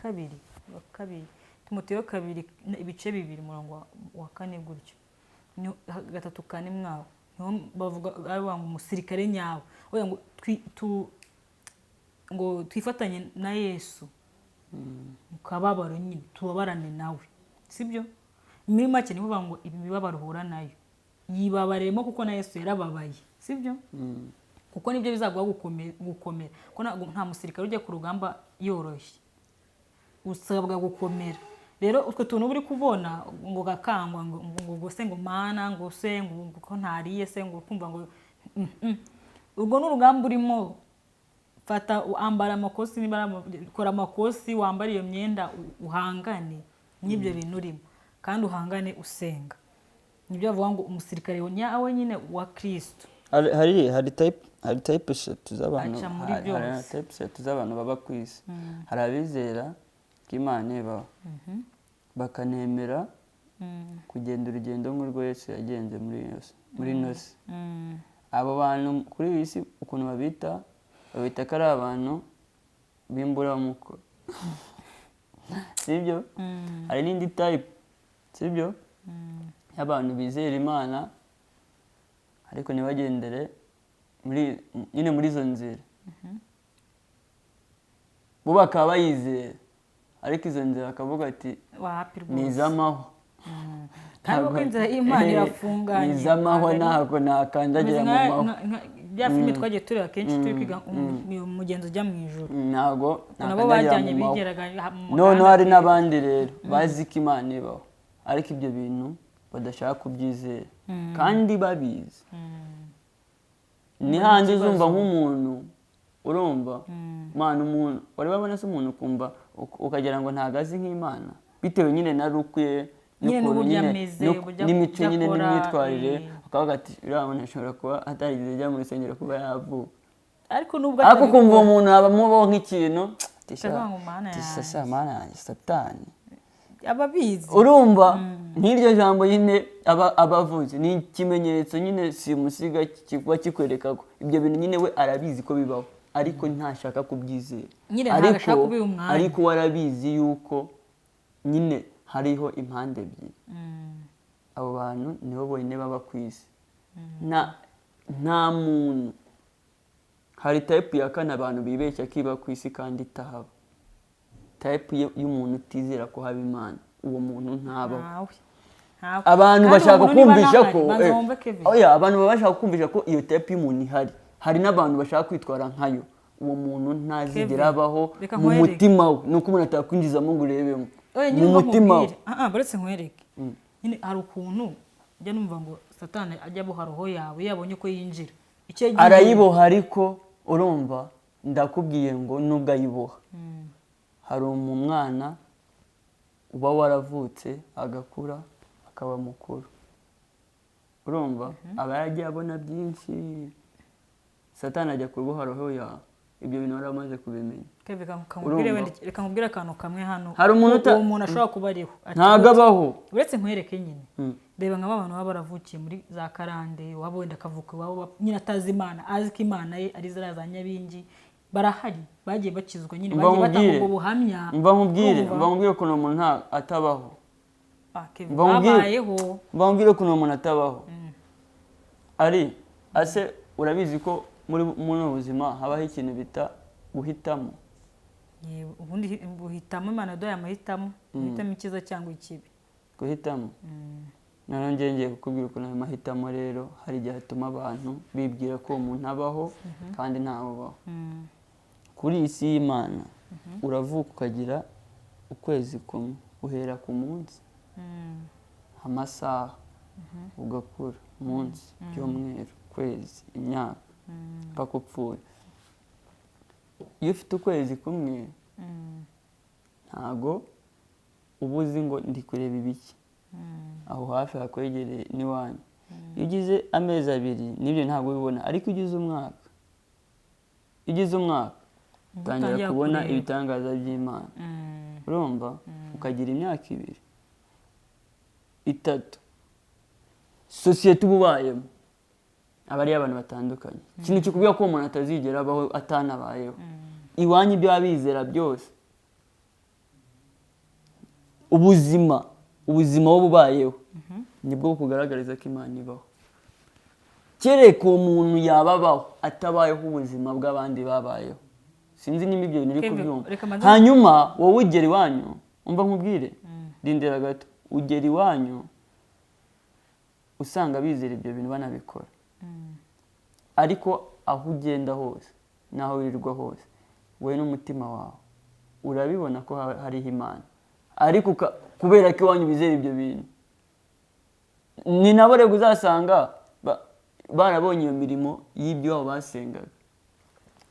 kabiri Timoteyo 2 ibice 2 umurongo wa 4 gutyo 3-4 mwaho niho bavuga ngo umusirikare nyawe ngo twifatanye na Yesu mukababaro nyine tubabarane nawe, sibyo? Muri make niho bavuga ngo ibi bibabaro uhura nayo yibabaremo kuko na Yesu yarababaye, sibyo? Kuko nibyo bizagwa gukomera, ko nta musirikare ujya ku rugamba yoroshye, usabwa gukomera. Rero utwo tuntu uri kubona ngo gakangwa ngo se ngo Mana ngo se ngo ko ntariye se ngo kumva ngo ubwo n'urugamba urimo, fata ambara amakosi, kora amakosi, wambara iyo myenda, uhangane n'ibyo bintu urimo, kandi uhangane usenga. Nibyo bavuga ngo umusirikare nyawe nyine wa Kristo. Hari type eshatu z'abantu baba ku isi. Hari abizera ko Imana ibaho bakanemera kugenda urugendo nk'urwo Yesu yagenze muri Nosi. Abo bantu kuri iyi si ukuntu babita ko ari abantu b'imburamukoro, sibyo? Hari n'indi type, sibyo, y'abantu bizera Imana ariko ntibagendere nyine muri izo nzira. Bo bakaba bayizera ariko izo nzira akavuga ati ni iz'amahwa, kandi uko inzira y'Imana irafunganye, ni iz'amahwa ntabwo nakandagira mu mahwa. Bya filime twagiye tureba kenshi turi kwiga umugenzi ujya mu ijuru, ntabwo nabo bajyanye bigeraga. None hari n'abandi rero bazi ko Imana ibaho ariko ibyo bintu badashaka kubyizera kandi babizi. Ni handi uzumva nk'umuntu, urumva umuntu wari wabona se umuntu ukumva ukagira ngo ntago azi nk'Imana bitewe nyine na rukwe n'imico nyine n'imyitwarire, ukavuga ati uriya muntu ashobora kuba atarigeze ajya mu rusengero kuba yavuka, ariko ukumva uwo muntu abamubaho nk'ikintu Mana yanjye Satani ababizi, urumva nk'iryo jambo nyine abavuze ni ikimenyetso nyine simusiga kiba kikwereka ko ibyo bintu nyine we arabizi ko bibaho ariko ntashaka kubyizera, ariko warabizi yuko nyine hariho impande ebyiri. Abo bantu nibo bonyine baba ku isi. Nta muntu. Hari type ya kane abantu bibeshya ko iba ku isi kandi itahaba. Type y'umuntu utizera ko haba Imana, uwo muntu ntabaho. Abantu bashaka kumvisha ko abantu bashaka kumvisha ko iyo type y'umuntu ihari. Hari n'abantu bashaka kwitwara nkayo. Uwo muntu ntazigera abaho mu mutima we, nuko umuntu atakwinjizamo ngo urebemo mu mutima we. Baretse nkwereke nyine hari ukuntu njya numva ngo Satani ajya aboha roho yawe yabonye ko yinjira, arayiboha, ariko urumva ndakubwiye ngo nubwo ayiboha hari umwana uba waravutse agakura akaba mukuru, urumva aba yagiye abona byinshi, satani ajya kuguha roho yawe, ibyo bintu wari amaze kubimenya. Reka nkubwire akantu kamwe hano, hari uwo muntu ashobora kuba ariho ntabwo abaho, uretse nkwereke nyine. Reba nk'abantu baba baravukiye muri za Karande, waba wenda akavuka iwabo nyine atazi Imana, azi ko Imana ye ari ziriya za Nyabingi, barahari bagiye bakizwa nyine, bagiye batanga ubwo buhamya. mva nkubwire ukuntu umuntu atabaho, babayeho. mva nkubwire ukuntu umuntu atabaho. Ari ase urabizi ko muri buzima habaho ikintu bita guhitamo. Ubundi guhitamo, Imana yaduhaye amahitamo, guhitamo icyiza cyangwa ikibi. Guhitamo none ngiye kukubwira ukuntu ayo mahitamo rero hari igihe atuma abantu bibwira ko umuntu abaho kandi ntawe ubaho. Kuri iyi si y'Imana uravuka ukagira ukwezi kumwe, uhera ku munsi, amasaha, ugakura, umunsi, ibyumweru, ukwezi, imyaka, mpaka upfuye. Iyo ufite ukwezi kumwe ntago uba uzi ngo ndi kureba ibiki, aho hafi hakwegereye n'iwanyu. Iyo ugize amezi 2 n'ibyo ntabwo ubibona, ariko ugize umwaka utangira kubona ibitangaza by'Imana. Urumva ukagira imyaka 2, 3, sosiyete ububayemo aba ari abantu batandukanye. Ikintu kikubwira ko umuntu atazigera abaho atanabayeho. Iwanyu ibyo abizera byose, ubuzima wobubayeho nibwo kugaragariza ko Imana ibaho. Kereka umuntu yababaho atabayeho ubuzima bw'abandi babayeho. Sinzi niba ibyo bintu uri kubyumva. Hanyuma wowe ugera iwanyu, umva nkubwire, rindira gato, ugera iwanyu usanga bizera ibyo bintu banabikora. Ariko aho ugenda hose naho wirirwa hose, wowe n'umutima wawe urabibona ko hariho Imana, ariko kubera ko iwanyu bizera ibyo bintu, ni nabo rero uzasanga barabonye iyo mirimo y'ibyo wabo basengaga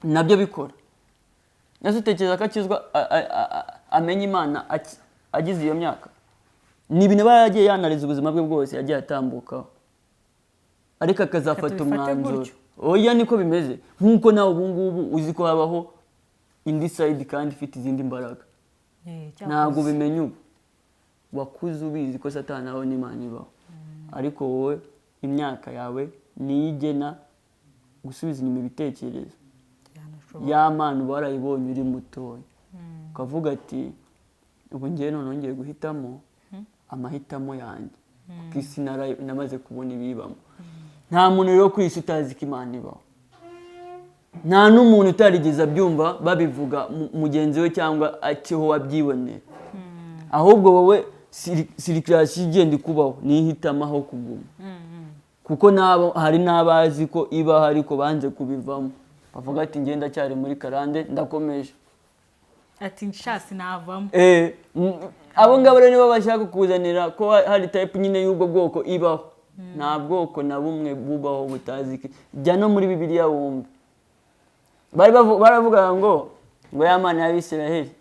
nabyo bikora. Nase utekereza ko akizwa amenya Imana agize iyo myaka? Ni ibintu yagiye yanariza ubuzima bwe bwose, yagiye atambukaho, ariko akazafata umwanzuro. Oya niko bimeze, nk'uko nawe ubu ngubu uzi ko habaho indi side kandi ifite izindi mbaraga. Ntabwo bimenya ubu, wakuze ubizi ko Satani aho n'Imana ibaho, ariko wowe imyaka yawe niyigena gusubiza inyuma ibitekerezo. Ya Mana uba warayibonye uri mutoya, ukavuga ati ubu ngiye none ngiye guhitamo amahitamo yanjye, kuko isi namaze kubona ibibamo. Nta muntu rero ku isi utazi ko Imana ibaho, nta n'umuntu utarigeze abyumva babivuga mugenzi we cyangwa akiho wabyibonera. Ahubwo wowe sirikirasi igenda kubaho nihitamo aho kuguma, kuko hari n'abazi ko ibaho ariko banze kubivamo, bavuga ati ngenda cyari muri Karande ndakomeje, ati nshasi navamo. Abo ngabo rero nibo bashaka kuzanira ko hari type nyine y'ubwo bwoko ibaho. Nta bwoko na bumwe bubaho butaziki. Jya no muri Bibiliya wumva baravuga ngo ya Mana y'Abisiraheli,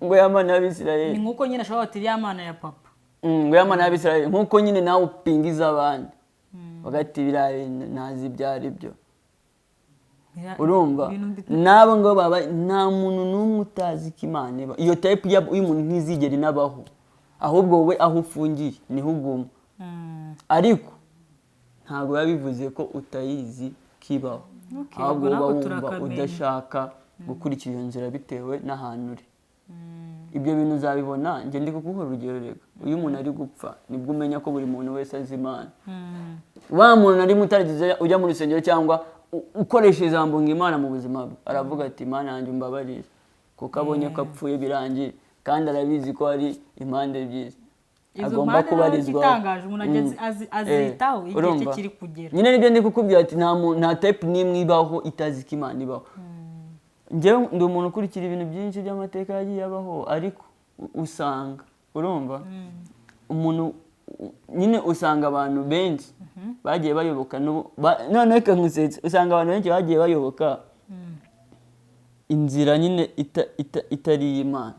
ngo ya Mana y'Abisiraheli, ni nkuko nyine ashobora ati ya Mana ya papa, ngo ya Mana y'Abisiraheli, nkuko nyine nawe upingiza abandi bagati biraye nazi ibyari byo. Urumva nabo ngo baba nta muntu n'umwe utazi ko Imana iba. Iyo type y'umuntu ntizigera inabaho, ahubwo wowe aho ufungiye niho uguma. Ariko ntabwo yabivuze ko utayizi kibaho, ahubwo uba wumva udashaka gukurikira iyo nzira bitewe n'ahantu uri. Ibyo bintu uzabibona, njye ndi kuguha urugero rega. Uyu umuntu ari gupfa nibwo umenya ko buri muntu wese azi Imana. Wa muntu ari mutaragize ujya mu rusengero cyangwa ukoresha ijambo ng'Imana mu buzima bwe, aravuga ati Imana yanjye umbabarire, kuko abonye ko apfuye birangiye, kandi arabizi ko hari impande ebyiri agomba kubarizwa. Itangaje umuntu azitaho igihe cye kiri kugera. Nyine nibyo ndi kukubwira ati nta type n'imwe ibaho itazi ko Imana ibaho. Njyewe ndi umuntu ukurikira ibintu byinshi by'amateka yagiye abaho, ariko usanga urumva umuntu nyine usanga abantu benshi bagiye bayoboka none kangusetsa, usanga abantu benshi bagiye bayoboka inzira nyine itari Imana,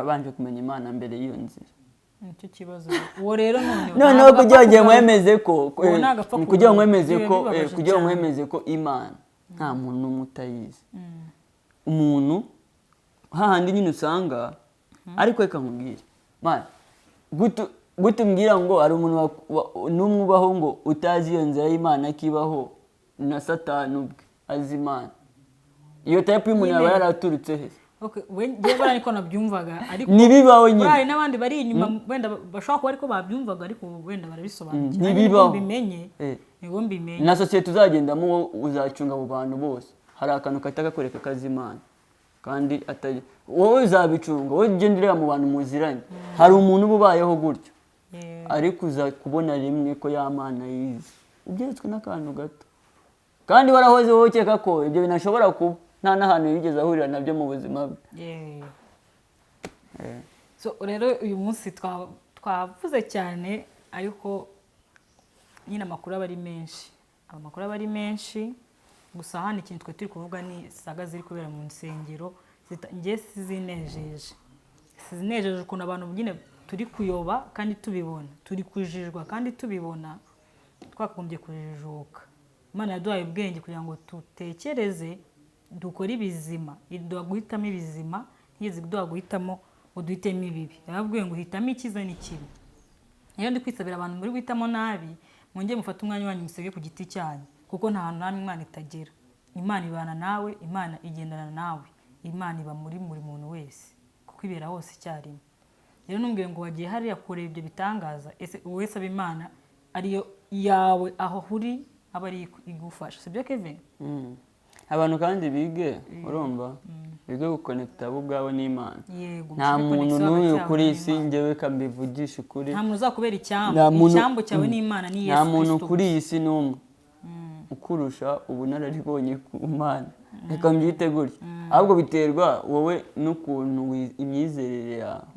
banje kumenya Imana mbere y'iyo nzira. nicyo kibazo uwo rero noneho kugira ngo mwemeze ko kugira ngo mwemeze ko Imana nta muntu n'umwe utayizi. Umuntu hahandi nyine usanga ariko reka nkubwire man gute umbwira ngo hari umuntu n'umwe ubaho ngo utazi iyo nzira y'Imana kibaho na Satani ubwe azi Imana. Iyo type y'umuntu yaba yaraturutse he? Okay, njye bariko nabyumvaga ariko nibibaho nyine. Bari n'abandi bari inyuma wenda bashobora kuba ariko babyumvaga ariko wenda barabisobanukira. Nibibaho bimenye. Nibo mbimenye. Na societe uzagendamo uzacunga abo bantu bose. Hari akantu katagakwereka kazi Imana. Kandi atari wowe uzabicunga, wowe ugendera mu bantu muziranye. Hari umuntu ubayeho gutyo. Ariko uza kubona rimwe ko ya Mana yizi. Ubyeretswe n'akantu gato. Kandi warahoze wowe ukeka ko ibyo binashobora kuba nta n'ahantu yigeze ahurira nabyo mu buzima bwe. So rero uyu munsi twavuze cyane ariko nyine amakuru aba ari menshi gusa hano ikintu twe turi kuvuga ni saga ziri kubera mu nsengero njye sizinejeje ukuntu abantu nyine turi kuyoba kandi tubibona, turi kujijwa kandi tubibona, twakumbye kujijuka. Imana yaduhaye ubwenge kugira ngo tutekereze dukora ibizima, iduha guhitamo ibizima, ntiyizi iduha guhitamo ngo duhitemo ibibi. Yarabwiye ngo hitamo icyiza n'ikibi. Iyo ndi kwisabira abantu muri guhitamo nabi, mwongeye mufate umwanya wanyu musege ku giti cyanyu, kuko nta hantu namwe Imana itagera. Imana ibana nawe, Imana igendana nawe, Imana iba muri muntu wese kuko ibera hose icyarimwe. Rero numbwiye ngo wagiye hariya kureba ibyo bitangaza, ese wese ab'Imana ariyo yawe aho uri aba ari igufasha. Sibyo Kevin? Abantu kandi bige urumva bige guconnecta abo ubwawe n'Imana. Nta muntu n'uyu kuri isi njyewe kambivugisha ukuri. Nta muntu uzakubera icyambo cyawe n'Imana ni Yesu Kristo. Nta muntu kuri iyi si n'umwe ukurusha ubunararibonye ku Mana. Reka mbyite gutya. Ahubwo biterwa wowe n'ukuntu imyizerere yawe.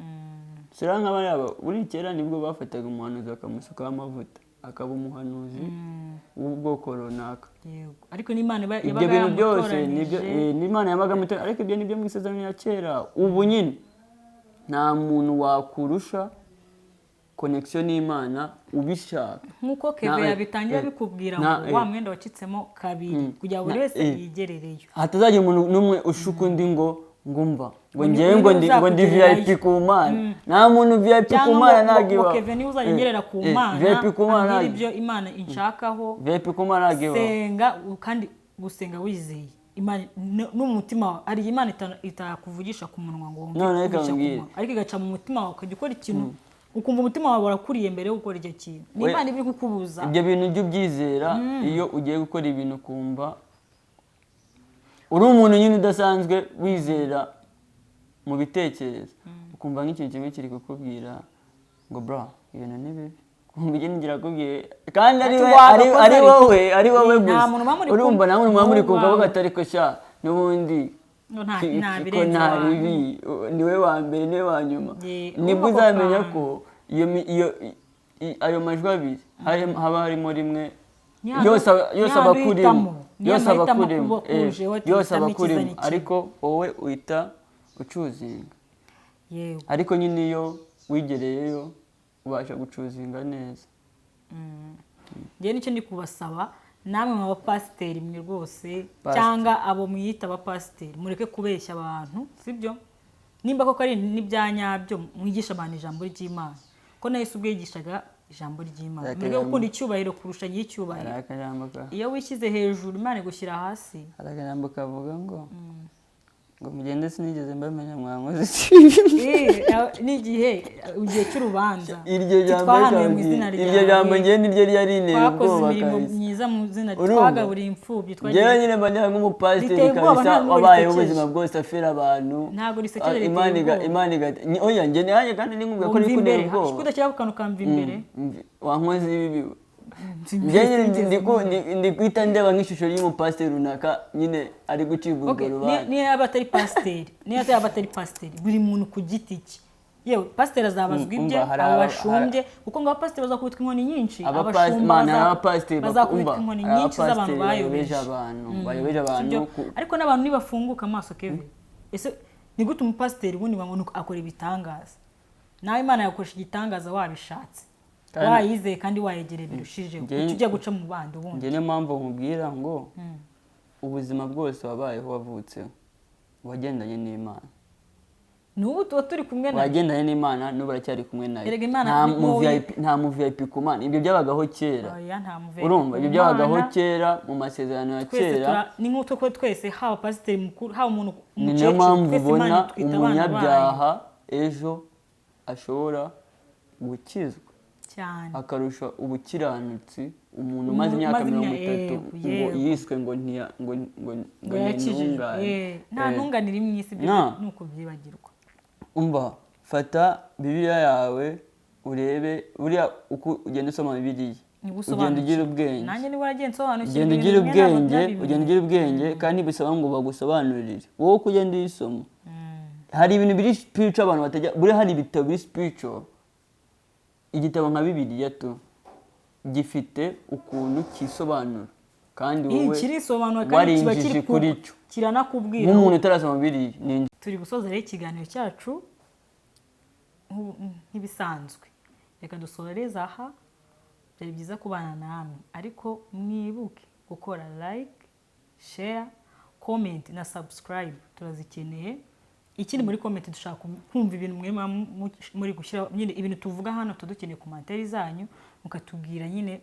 Sira nk'abari uri kera nibwo bafataga umuhanuzi bakamusukaho amavuta akaba umuhanuzi w'ubwoko runaka. Ariko n'Imana ibyo bintu byose n'Imana yabaga mutora, ariko ibyo nibyo mu isezerano ya kera. Ubu nyine nta muntu wakurusha connection n'Imana ubishaka. Nkuko Kevin yabitangira bikubwira ngo wa mwenda wacitsemo kabiri kugira buri wese yigerereyo. Hatazagira umuntu numwe ushuka undi ngo ngumva ngo ngiye ngo ndi VIP ku Mana. Nta muntu VIP ku Mana nagiwa. Kevin ni uzagengerera ku Mana. VIP ku Mana ibyo Imana inshakaho. VIP ku Mana nagiwa. Senga kandi gusenga wizeye. Imana n'umutima ari Imana itakuvugisha ku munwa ngo wumve. Ariko igaca mu mutima wawe ukajya ukora ikintu ukumva umutima wawe warakuriye mbere yo gukora icyo kintu. Ni Imana ibi kukubuza. Ibyo bintu byo byizera iyo ugiye gukora ibintu kumva uri umuntu nyine udasanzwe wizera mu bitekerezo. Ukumva nk'ikintu kimwe kiri kukubwira ngo bro ibintu ni bibi. Kumva igihe ngira kubwiye kandi ari wowe gusa. Urumva nta muntu muri kugavuga atari ko sha n'ubundi nta bibi niwe wa mbere niwe wa nyuma. Nibwo uzamenya ko ayo majwi abiri haba harimo rimwe yose abakurimo yose abakurimo ariko wowe uhita ucuzinga. Ariko nyine iyo wigereyeyo ubasha gucuzinga neza. Njye nicyo ndi kubasaba namwe mu bapasiteri mwe rwose cyangwa abo mwita abapasiteri mureke kubeshya abantu, sibyo? Nimba koko ari n'ibyanyabyo mwigisha abantu ijambo ry'Imana, ko na Yesu ubwe yigishaga ijambo ry'Imana. Mureke gukunda icyubahiro kurusha icyubahiro. Iyo wishyize hejuru Imana igushyira hasi. Aragambo kavuga ngo mugende sinigeze mbamenya mwankoze n'igihe ugiye cy'urubanza iryo jambo ngiye niryo ryari intego ubwoba kabisa. Myiza mu zina twagaburiye imfubyi twagiye njyewe nyine mbanya nk'umupasiteri kabisa wabaye ubuzima bwose afera abantu. Ntabwo risekere Imana oya njye nanjye kandi ninkumbuye ko ari kunera ubwoba kudashyira kukantu kamva imbere wankoze ibi. Ndi kwita ndeba nk'ishusho y'umupasiteri runaka nyine ari gucibwa urwo rubanza. Niyo abatari pasiteri buri muntu ku giti cye. Yewe pasiteri azabazwa ibye abashumbye kuko ngo abapasiteri bazakubitwa inkoni nyinshi. Abashumba bazakubitwa inkoni nyinshi z'abantu bayobeje abantu. Ariko n'abantu nibafunguka amaso Kevin, ese ni gute umupasiteri ubundi ngo akora ibitangaza? nawe Imana yakoresha igitangaza wabishatse wayizeye kandi wayegereye birushijeho ujya guca mu bandi ubundi. Njye niyo mpamvu nkubwira ngo ubuzima bwose wabayeho wavutseho wagendanye n'Imana. N'ubu tuba turi kumwe nayo. Wagendanye n'Imana n'ubu aracyari kumwe nayo. Nta mu VIP ku Mana. Ibyo byabagaho kera. Urumva ibyo byabagaho kera mu masezerano ya kera. Ni nk'uko ko twese haba pasiteri mukuru haba umuntu umukecuru. Niyo mpamvu ubona umunyabyaha ejo ashobora gukizwa cyane akarusha ubukiranutsi umuntu umaze imyaka 30 ngo yiswe ngo yakijijwe nta ntunganire imwisi nuko byibagirwa. Umva fata Bibiliya yawe urebe buriya uko ugenda usoma Bibiliya ugenda ugira ubwenge. Nanjye niba waragenze sobanukirwa ugenda ugira ubwenge kandi bisaba ngo bagusobanurire wowe uko ugenda uyisoma. Hari ibintu biri spiritual abantu batajya buri hari ibitabo biri spiritual. Igitabo nka Bibiliya tu gifite ukuntu kisobanura kandi wowe kirisobanura kandi kiba kiri kiranakubwira nk'umuntu utarasoma Bibiliya. Turi gusoza rero ikiganiro cyacu nk'ibisanzwe, reka dusoreze aha. Byari byiza kubana namwe ariko mwibuke gukora like, share, comment na subscribe turazikeneye. Ikindi muri comment dushaka kumva ibintu mwe muri gushyira nyine ibintu tuvuga hano tudukeneye commentaire zanyu mukatubwira nyine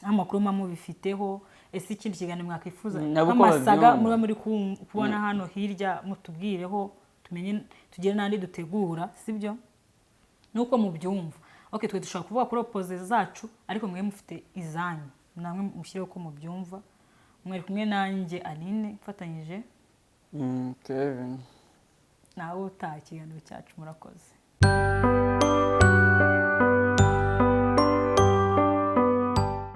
amakuru mamu bifiteho. Ese ikindi kiganiro mwakwifuza amasaga muri kubona hano hirya mutubwireho tumenye tugire nandi dutegura sibyo nuko mubyumva. Okay, twe dushaka kuvuga kuri opposite zacu ariko mwe mufite izanyu namwe mushireho ko mubyumva. Mwari kumwe nanjye Aline mfatanyije Kevin. nawe utaha ikiganiro cyacu murakoze.